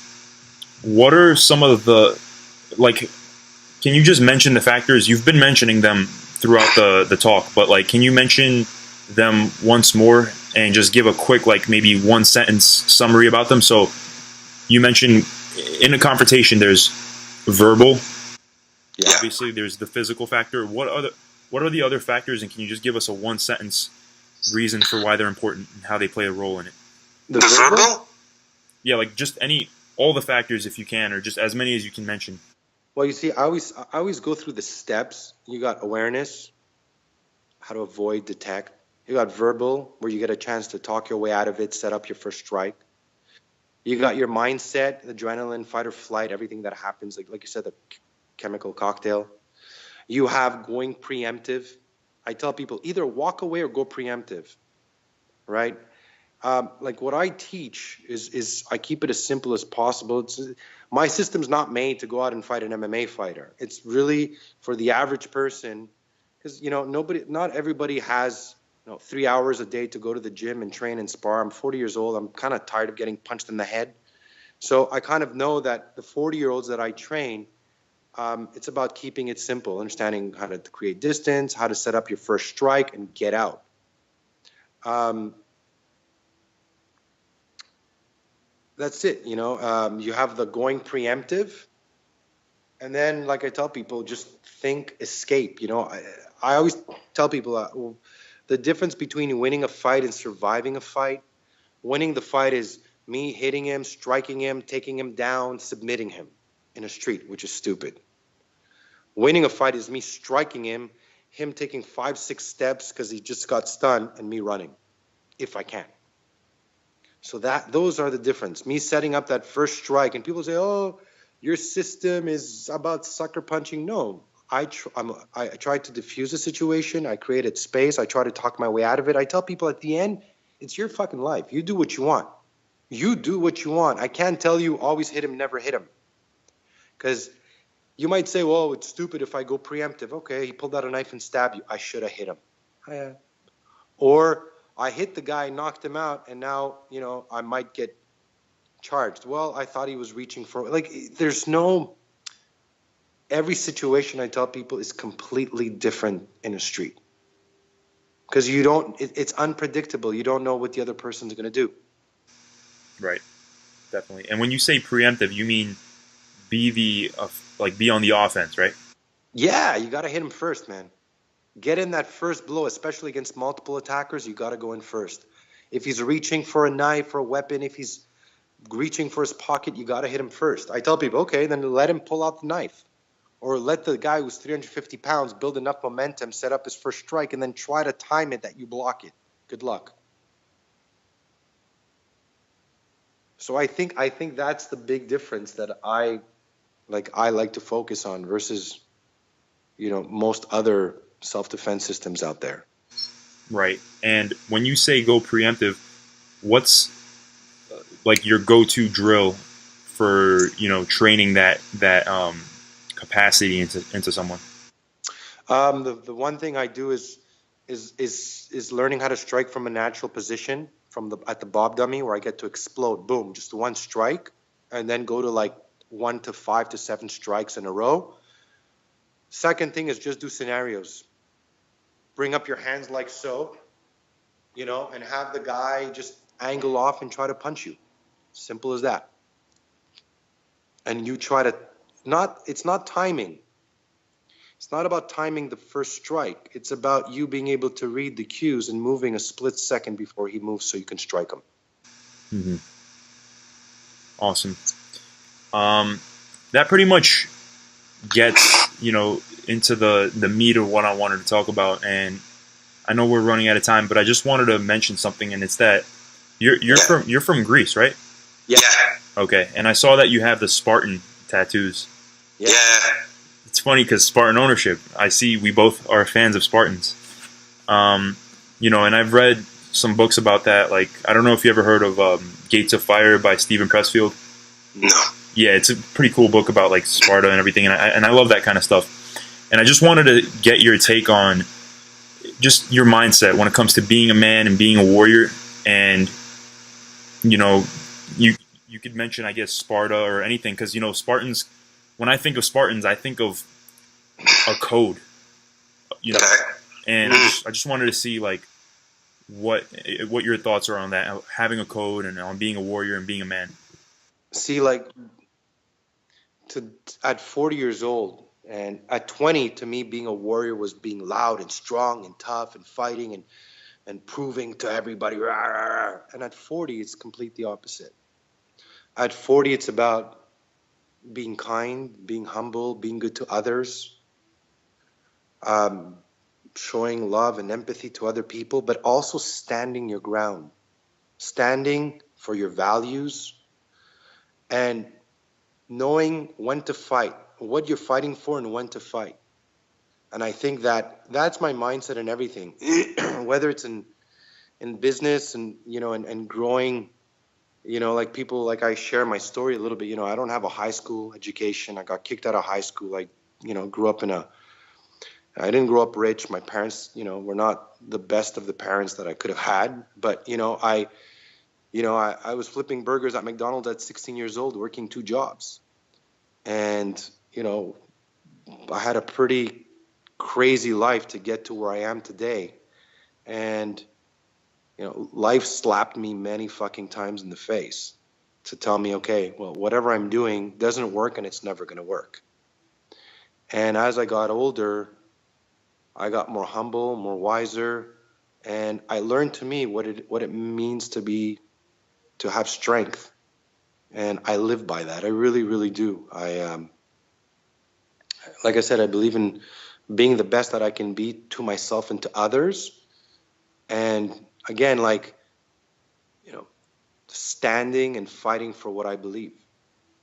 S1: what are some of the like? Can you just mention the factors? You've been mentioning them throughout the talk, but like, can you mention them once more and just give a quick, like, maybe one sentence summary about them? So you mentioned in a confrontation, there's verbal.
S2: Yeah.
S1: Obviously, there's the physical factor. What are the other factors, and can you just give us a one sentence reason for why they're important and how they play a role in it?
S2: The verbal?
S1: Yeah, like just all the factors if you can, or just as many as you can mention.
S2: Well, you see, I always go through the steps. You got awareness, how to avoid, detect. You got verbal, where you get a chance to talk your way out of it, set up your first strike. You got your mindset, adrenaline, fight or flight, everything that happens, like you said, the chemical cocktail. You have going preemptive. I tell people either walk away or go preemptive, right? Like what I teach is I keep it as simple as possible. My system's not made to go out and fight an MMA fighter. It's really for the average person, because not everybody has 3 hours a day to go to the gym and train and spar. I'm 40 years old. I'm kind of tired of getting punched in the head. So I kind of know that the 40-year-olds that I train, it's about keeping it simple, understanding how to create distance, how to set up your first strike and get out. That's it. You have the going preemptive, And then, like I tell people, just think escape. I always tell people the difference between winning a fight and surviving a fight. Winning the fight is me hitting him, striking him, taking him down, submitting him in a street, which is stupid. Winning a fight is me striking him taking 5, 6 steps because he just got stunned, and me running, if I can. So those are the difference. Me setting up that first strike, and people say, "Oh, your system is about sucker punching." No, I try to diffuse the situation. I created space. I try to talk my way out of it. I tell people at the end, it's your fucking life. You do what you want. You do what you want. I can't tell you always hit him, never hit him. Because you might say, well, it's stupid if I go preemptive. Okay, he pulled out a knife and stabbed you. I should have hit him. Or I hit the guy, knocked him out, and now, I might get charged. Well, I thought he was reaching for, every situation I tell people is completely different in a street. Because it's unpredictable. You don't know what the other person's going to do.
S1: Right. Definitely. And when you say preemptive, you mean be on the offense, right?
S2: Yeah, you got to hit him first, man. Get in that first blow, especially against multiple attackers. You got to go in first. If he's reaching for a knife or a weapon, if he's reaching for his pocket, you got to hit him first. I tell people, okay, then let him pull out the knife. Or let the guy who's 350 pounds build enough momentum, set up his first strike, and then try to time it that you block it. Good luck. So I think that's the big difference that I like to focus on versus, most other self-defense systems out there.
S1: Right. And when you say go preemptive, what's your go-to drill for training that capacity into someone?
S2: The one thing I do is learning how to strike from a natural position at the bob dummy, where I get to explode, boom, just one strike, and then go to 1 to 5 to 7 strikes in a row. Second thing is just do scenarios. Bring up your hands like so, and have the guy just angle off and try to punch you. Simple as that. And you try to it's not timing. It's not about timing the first strike. It's about you being able to read the cues and moving a split second before he moves so you can strike him.
S1: Mm-hmm. Awesome. That pretty much gets, into the meat of what I wanted to talk about. And I know we're running out of time, but I just wanted to mention something, and it's that you're from Greece, right?
S2: Yeah.
S1: Okay. And I saw that you have the Spartan tattoos.
S2: Yeah.
S1: It's funny because Spartan ownership, I see we both are fans of Spartans. And I've read some books about that. I don't know if you ever heard of Gates of Fire by Stephen Pressfield.
S2: No.
S1: Yeah, it's a pretty cool book about Sparta and everything, and I love that kind of stuff. And I just wanted to get your take on just your mindset when it comes to being a man and being a warrior. And you could mention, I guess, Sparta or anything, because Spartans. When I think of Spartans, I think of a code. And I just wanted to see what your thoughts are on that, having a code and on being a warrior and being a man.
S2: See, at 40 years old and at 20, to me, being a warrior was being loud and strong and tough and fighting and proving to everybody. Rah, rah, rah. And at 40, it's completely opposite. At 40, it's about being kind, being humble, being good to others, showing love and empathy to other people, but also standing your ground, standing for your values, and knowing when to fight, what you're fighting for, and when to fight. And I think that's my mindset in everything, whether it's in business and and growing. People, I share my story a little bit. I don't have a high school education. I got kicked out of high school. I grew up I didn't grow up rich. My parents, were not the best of the parents that I could have had. But, I was flipping burgers at McDonald's at 16 years old, working 2 jobs. And, I had a pretty crazy life to get to where I am today. And, life slapped me many fucking times in the face to tell me, okay, well, whatever I'm doing doesn't work and it's never going to work. And as I got older, I got more humble, more wiser, and I learned to me what it means to have strength. And I live by that. I really, really do. Like I said, I believe in being the best that I can be to myself and to others. And again, like, you know, standing and fighting for what I believe.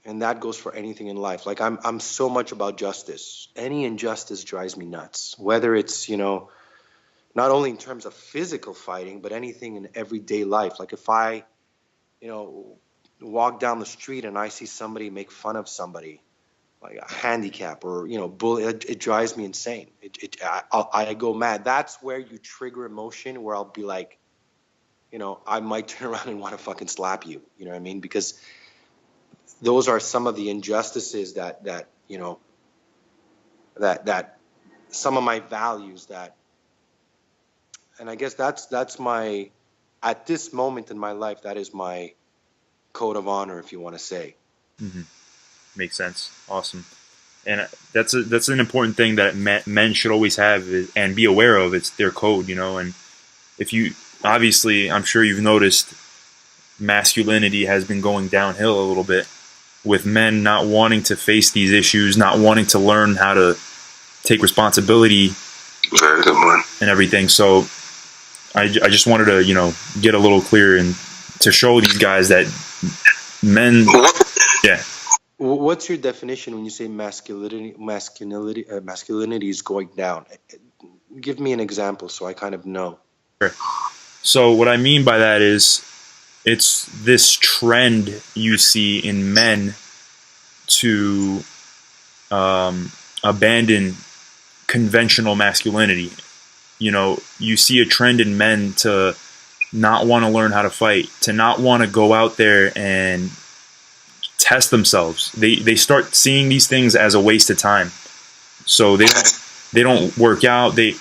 S2: And that goes for anything in life. Like I'm so much about justice. Any injustice drives me nuts. Whether it's, not only in terms of physical fighting, but anything in everyday life. Like if I, you know, walk down the street and I see somebody make fun of somebody, like a handicap or bully, it drives me insane. I go mad. That's where you trigger emotion, where I'll be like, I might turn around and want to fucking slap you. You know what I mean? Because those are some of the injustices that some of my values that, and I guess that's my, at this moment in my life, that is my code of honor, if you want to say.
S1: Hmm. Makes sense. Awesome. And that's an important thing that men should always have and be aware of. It's their code, and if you, obviously, I'm sure you've noticed masculinity has been going downhill a little bit with men not wanting to face these issues, not wanting to learn how to take responsibility.
S2: Very good one.
S1: And everything. So I just wanted to, get a little clear and to show these guys that men, yeah.
S2: What's your definition when you say masculinity is going down? Give me an example so I kind of know.
S1: Sure. So what I mean by that is it's this trend you see in men to abandon conventional masculinity. You see a trend in men to not want to learn how to fight, to not want to go out there and test themselves. They start seeing these things as a waste of time. So they don't work out. They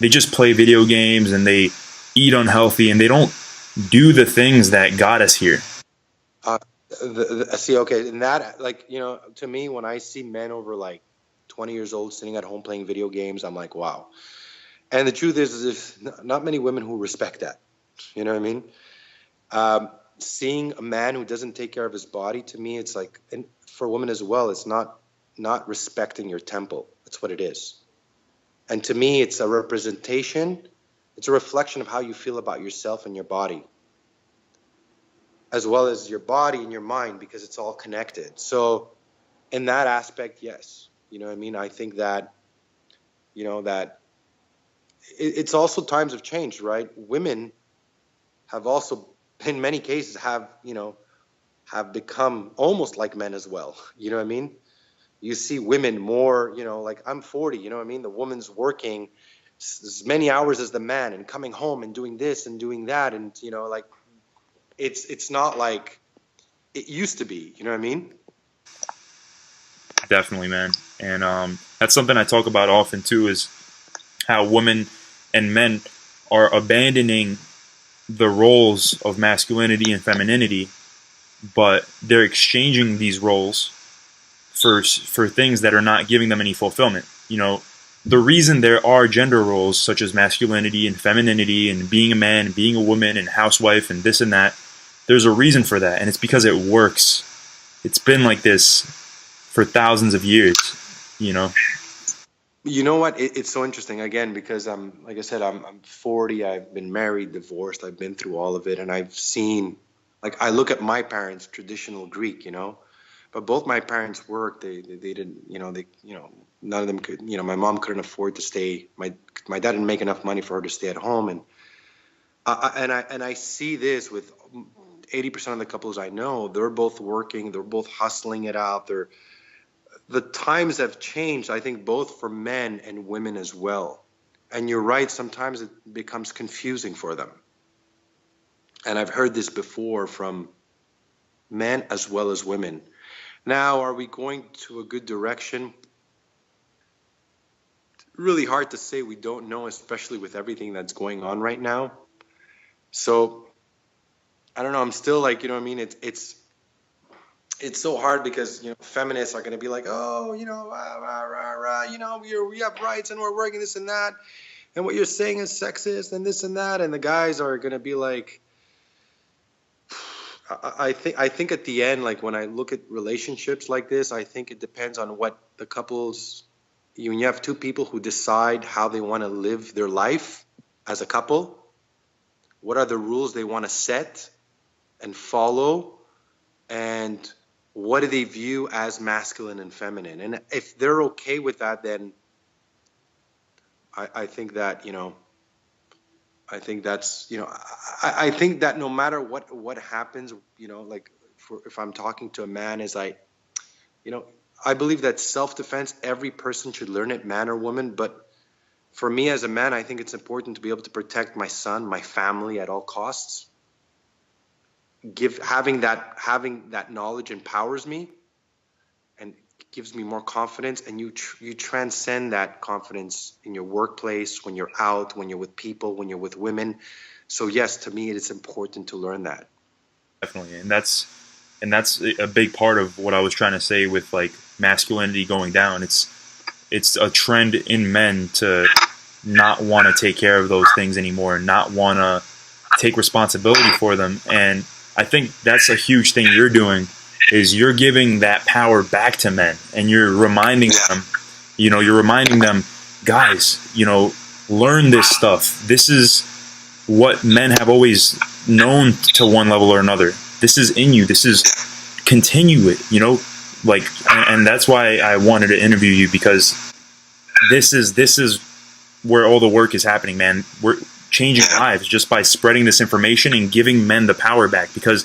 S1: just play video games and they eat unhealthy and they don't do the things that got us here.
S2: See, okay, and that, like, to me, when I see men over like 20 years old sitting at home playing video games, I'm like, wow. And the truth is there's not many women who respect that. You know what I mean? Seeing a man who doesn't take care of his body, to me, it's like, and for women as well, it's not respecting your temple. That's what it is. And to me, it's a representation. It's a reflection of how you feel about yourself and your body, as well as your body and your mind, because it's all connected. So in that aspect, yes. You know what I mean? I think that, that it's also, times have changed, right? Women have also, in many cases, have become almost like men as well. You know what I mean? You see women more, like I'm 40, you know what I mean? The woman's working as many hours as the man and coming home and doing this and doing that. And, like, it's not like it used to be, you know what I mean?
S1: Definitely, man. And that's something I talk about often too, is how women and men are abandoning the roles of masculinity and femininity, but they're exchanging these roles for things that are not giving them any fulfillment. The reason there are gender roles such as masculinity and femininity and being a man and being a woman and housewife and this and that, there's a reason for that, and it's because it works. It's been like this for thousands of years,
S2: You know what? It's so interesting, again, because like I said, I'm 40. I've been married, divorced. I've been through all of it, and I've seen, like, I look at my parents, traditional Greek, but both my parents worked. They didn't, none of them could. My mom couldn't afford to stay. My dad didn't make enough money for her to stay at home, and I see this with 80% of the couples I know. They're both working. They're both hustling it out. The times have changed, I think, both for men and women as well. And you're right, sometimes it becomes confusing for them. And I've heard this before from men as well as women. Now, are we going to a good direction? Really hard to say. We don't know, especially with everything that's going on right now. So I don't know. I'm still like, you know what I mean? it's so hard because, feminists are going to be like, oh, rah, rah, rah, rah, we have rights and we're working this and that. And what you're saying is sexist and this and that. And the guys are going to be like, I think at the end, like when I look at relationships like this, I think it depends on what the couples, when you have two people who decide how they want to live their life as a couple, what are the rules they want to set and follow, and what do they view as masculine and feminine? And if they're okay with that, then I think that, I think that's, I think that no matter what happens, like if I'm talking to a man, you know, I believe that self-defense, every person should learn it, man or woman. But for me as a man, I think it's important to be able to protect my son, my family at all costs. Having that knowledge empowers me and gives me more confidence. And you transcend that confidence in your workplace, when you're out, when you're with people, when you're with women. So yes, to me, it is important to learn that.
S1: Definitely, and that's a big part of what I was trying to say with like masculinity going down. It's a trend in men to not want to take care of those things anymore, not want to take responsibility for them. And I think that's a huge thing you're doing, is you're giving that power back to men, and you're reminding them, guys, learn this stuff. This is what men have always known to one level or another. This is in you. This is, continue it, like, and that's why I wanted to interview you, because this is where all the work is happening, man. We're changing lives just by spreading this information and giving men the power back. Because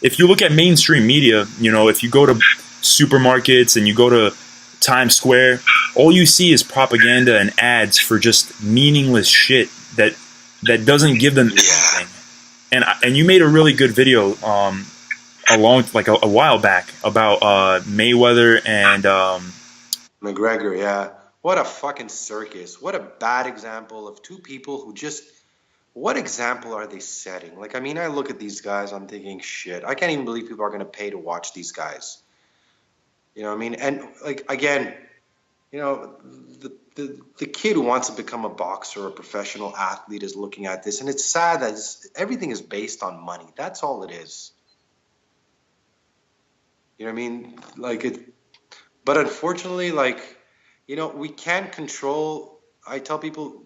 S1: if you look at mainstream media, if you go to supermarkets and you go to Times Square, all you see is propaganda and ads for just meaningless shit that doesn't give them anything. And you made a really good video a while back about Mayweather and
S2: McGregor, yeah. What a fucking circus. What a bad example of two people who just, what example are they setting? Like, I mean, I look at these guys, I'm thinking, shit, I can't even believe people are going to pay to watch these guys. You know what I mean? And like, again, the kid who wants to become a boxer or a professional athlete is looking at this, and it's sad that everything is based on money. That's all it is. You know what I mean? Like it, but unfortunately, like, we can't control. I tell people,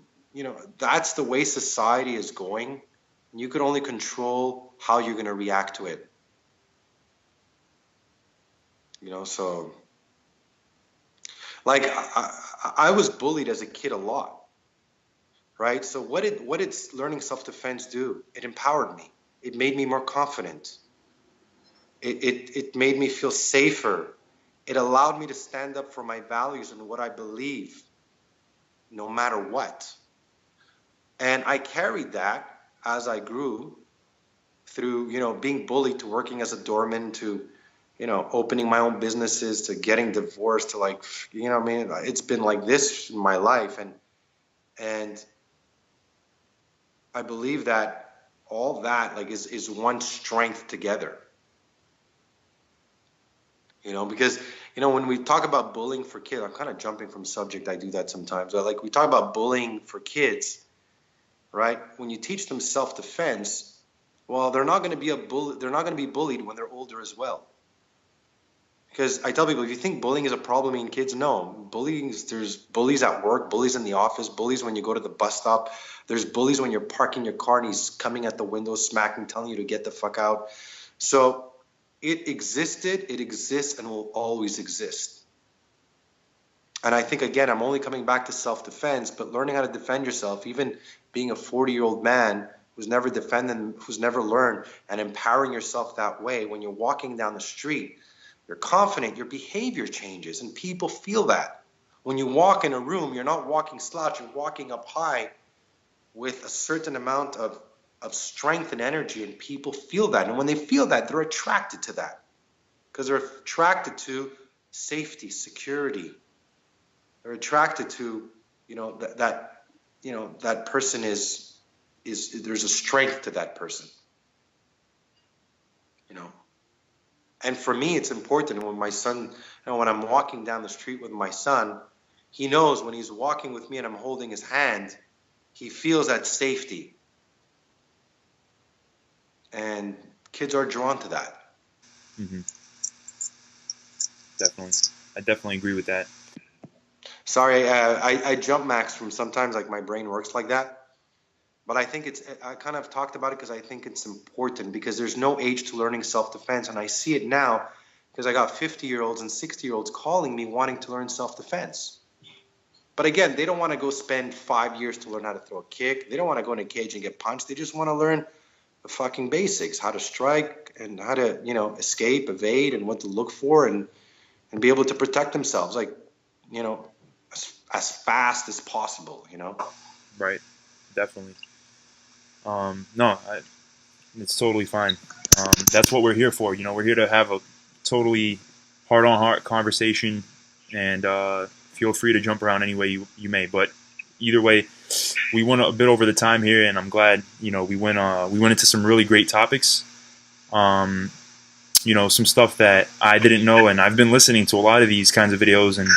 S2: that's the way society is going. You could only control how you're going to react to it. So like I was bullied as a kid a lot, right? So what did learning self-defense do? It empowered me. It made me more confident. It made me feel safer. It allowed me to stand up for my values and what I believe, no matter what. And I carried that as I grew through, being bullied, to working as a doorman, to, opening my own businesses, to getting divorced, to like, I mean, it's been like this in my life. And I believe that all that like is one strength together. Because, when we talk about bullying for kids, I'm kind of jumping from subject. I do that sometimes. But like we talk about bullying for kids, right? When you teach them self-defense, well, they're not going to be they're not going to be bullied when they're older as well. Because I tell people, if you think bullying is a problem in kids, no. There's bullies at work, bullies in the office, bullies when you go to the bus stop. There's bullies when you're parking your car and he's coming at the window, smacking, telling you to get the fuck out. So it existed, it exists, and will always exist. And I think, again, I'm only coming back to self-defense, but learning how to defend yourself, even being a 40-year-old man who's never defended, who's never learned, and empowering yourself that way. When you're walking down the street, you're confident, your behavior changes, and people feel that. When you walk in a room, you're not walking slouch, you're walking up high with a certain amount of strength and energy, and people feel that. And when they feel that, they're attracted to that, because they're attracted to safety, security. They're attracted to, that person is there's a strength to that person, And for me, it's important when my son, when I'm walking down the street with my son, he knows when he's walking with me and I'm holding his hand, he feels that safety. And kids are drawn to that.
S1: Mm-hmm. Definitely. I definitely agree with that.
S2: Sorry, I jump, Max, from sometimes like my brain works like that. But I think I kind of talked about it because I think it's important, because there's no age to learning self-defense. And I see it now because I got 50-year-olds and 60-year-olds calling me wanting to learn self-defense. But again, they don't want to go spend 5 years to learn how to throw a kick. They don't want to go in a cage and get punched. They just want to learn the fucking basics, how to strike and how to, escape, evade, and what to look for, and be able to protect themselves, like, as fast as possible,
S1: Right. Definitely. No, it's totally fine. That's what we're here for. We're here to have a totally heart-on-heart conversation, and feel free to jump around any way you may. But either way, we went a bit over the time here, and I'm glad we went into some really great topics. Some stuff that I didn't know, and I've been listening to a lot of these kinds of videos and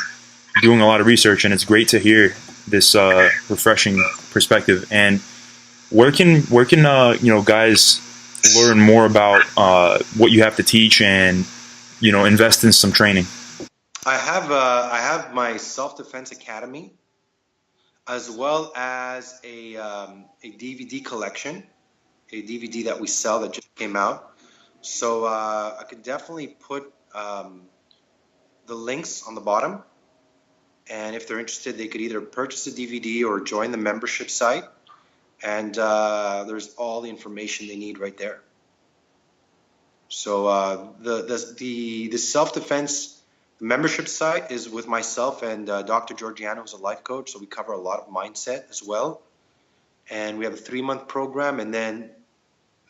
S1: doing a lot of research, and it's great to hear this refreshing perspective. And where can guys learn more about what you have to teach and invest in some training?
S2: I have my self-defense academy, as well as a DVD collection, a DVD that we sell that just came out. So I could definitely put the links on the bottom, and if they're interested, they could either purchase the DVD or join the membership site, and there's all the information they need right there. So the self-defense membership site is with myself and Dr. Georgiano, who's a life coach, so we cover a lot of mindset as well. And we have a 3-month program, and then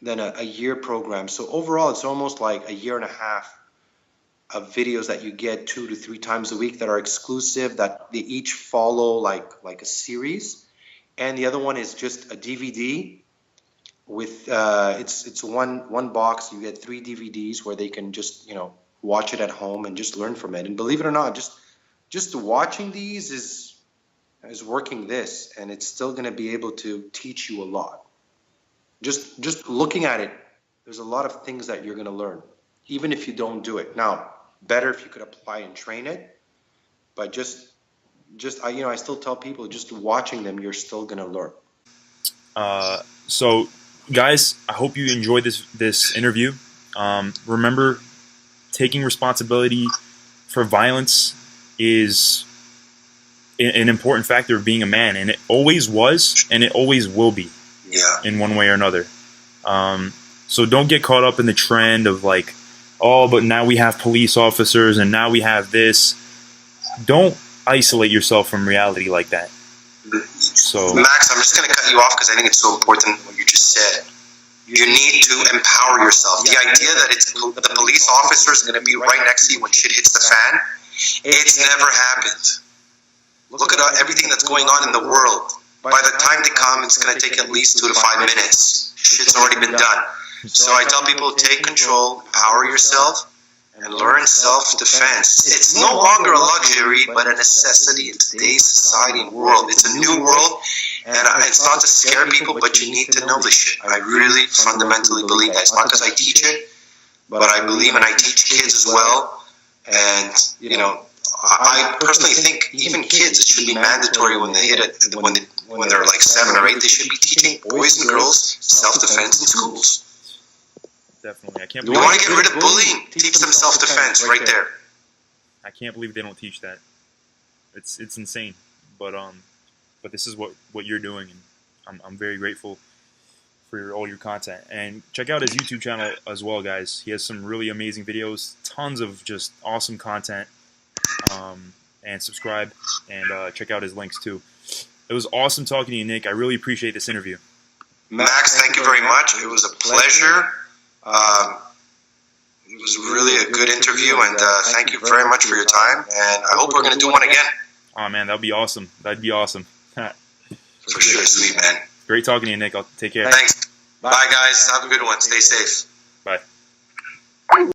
S2: a year program. So overall, it's almost like a year and a half of videos that you get 2 to 3 times a week that are exclusive, that they each follow like a series. And the other one is just a DVD with it's one box. You get 3 DVDs where they can just watch it at home and just learn from it. And believe it or not, just watching these is working this, and it's still going to be able to teach you a lot. Just looking at it, there's a lot of things that you're going to learn, even if you don't do it. Now, better if you could apply and train it, but I still tell people, just watching them, you're still going to learn.
S1: So, guys, I hope you enjoyed this interview. Remember, taking responsibility for violence is an important factor of being a man, and it always was, and it always will be.
S2: Yeah.
S1: In one way or another. So don't get caught up in the trend of like, oh, but now we have police officers and now we have this. Don't isolate yourself from reality like that. So,
S2: Max, I'm just going to cut you off because I think it's so important what you just said. You need to empower yourself. The idea that the police officer is going to be right next to you when shit hits the fan, it's never happened. Look at everything that's going on in the world. By the time they come, it's going to take at least 2 to 5 minutes. Shit's already been done. So I tell people, take control, empower yourself, and learn self-defense. It's no longer a luxury, but a necessity in today's society and world. It's a new world, and it's not to scare people, but you need to know this shit. I really fundamentally believe that. It's not because I teach it, but I believe, and I teach kids as well. And, I personally think even kids, it should be mandatory when they hit it, when they're like 7 or 8, they should be teaching boys and girls self-defense in schools.
S1: Definitely. I can't
S2: You
S1: believe
S2: want to get rid of bullying? Teach them self-defense right there.
S1: I can't believe they don't teach that. It's insane. But this is what you're doing, and I'm very grateful for all your content. And check out his YouTube channel as well, guys. He has some really amazing videos, tons of just awesome content. And subscribe and check out his links too. It was awesome talking to you, Nick. I really appreciate this interview.
S2: Max, thank you very much. It was a pleasure. It was really a good interview, and thank you very much for your time. And I hope we're going to do one again.
S1: Oh man, that'd be awesome. That'd be awesome.
S2: For sure, sweet man.
S1: Great talking to you, Nick. I'll take care.
S2: Thanks. Bye, guys. Have a good one. Stay safe.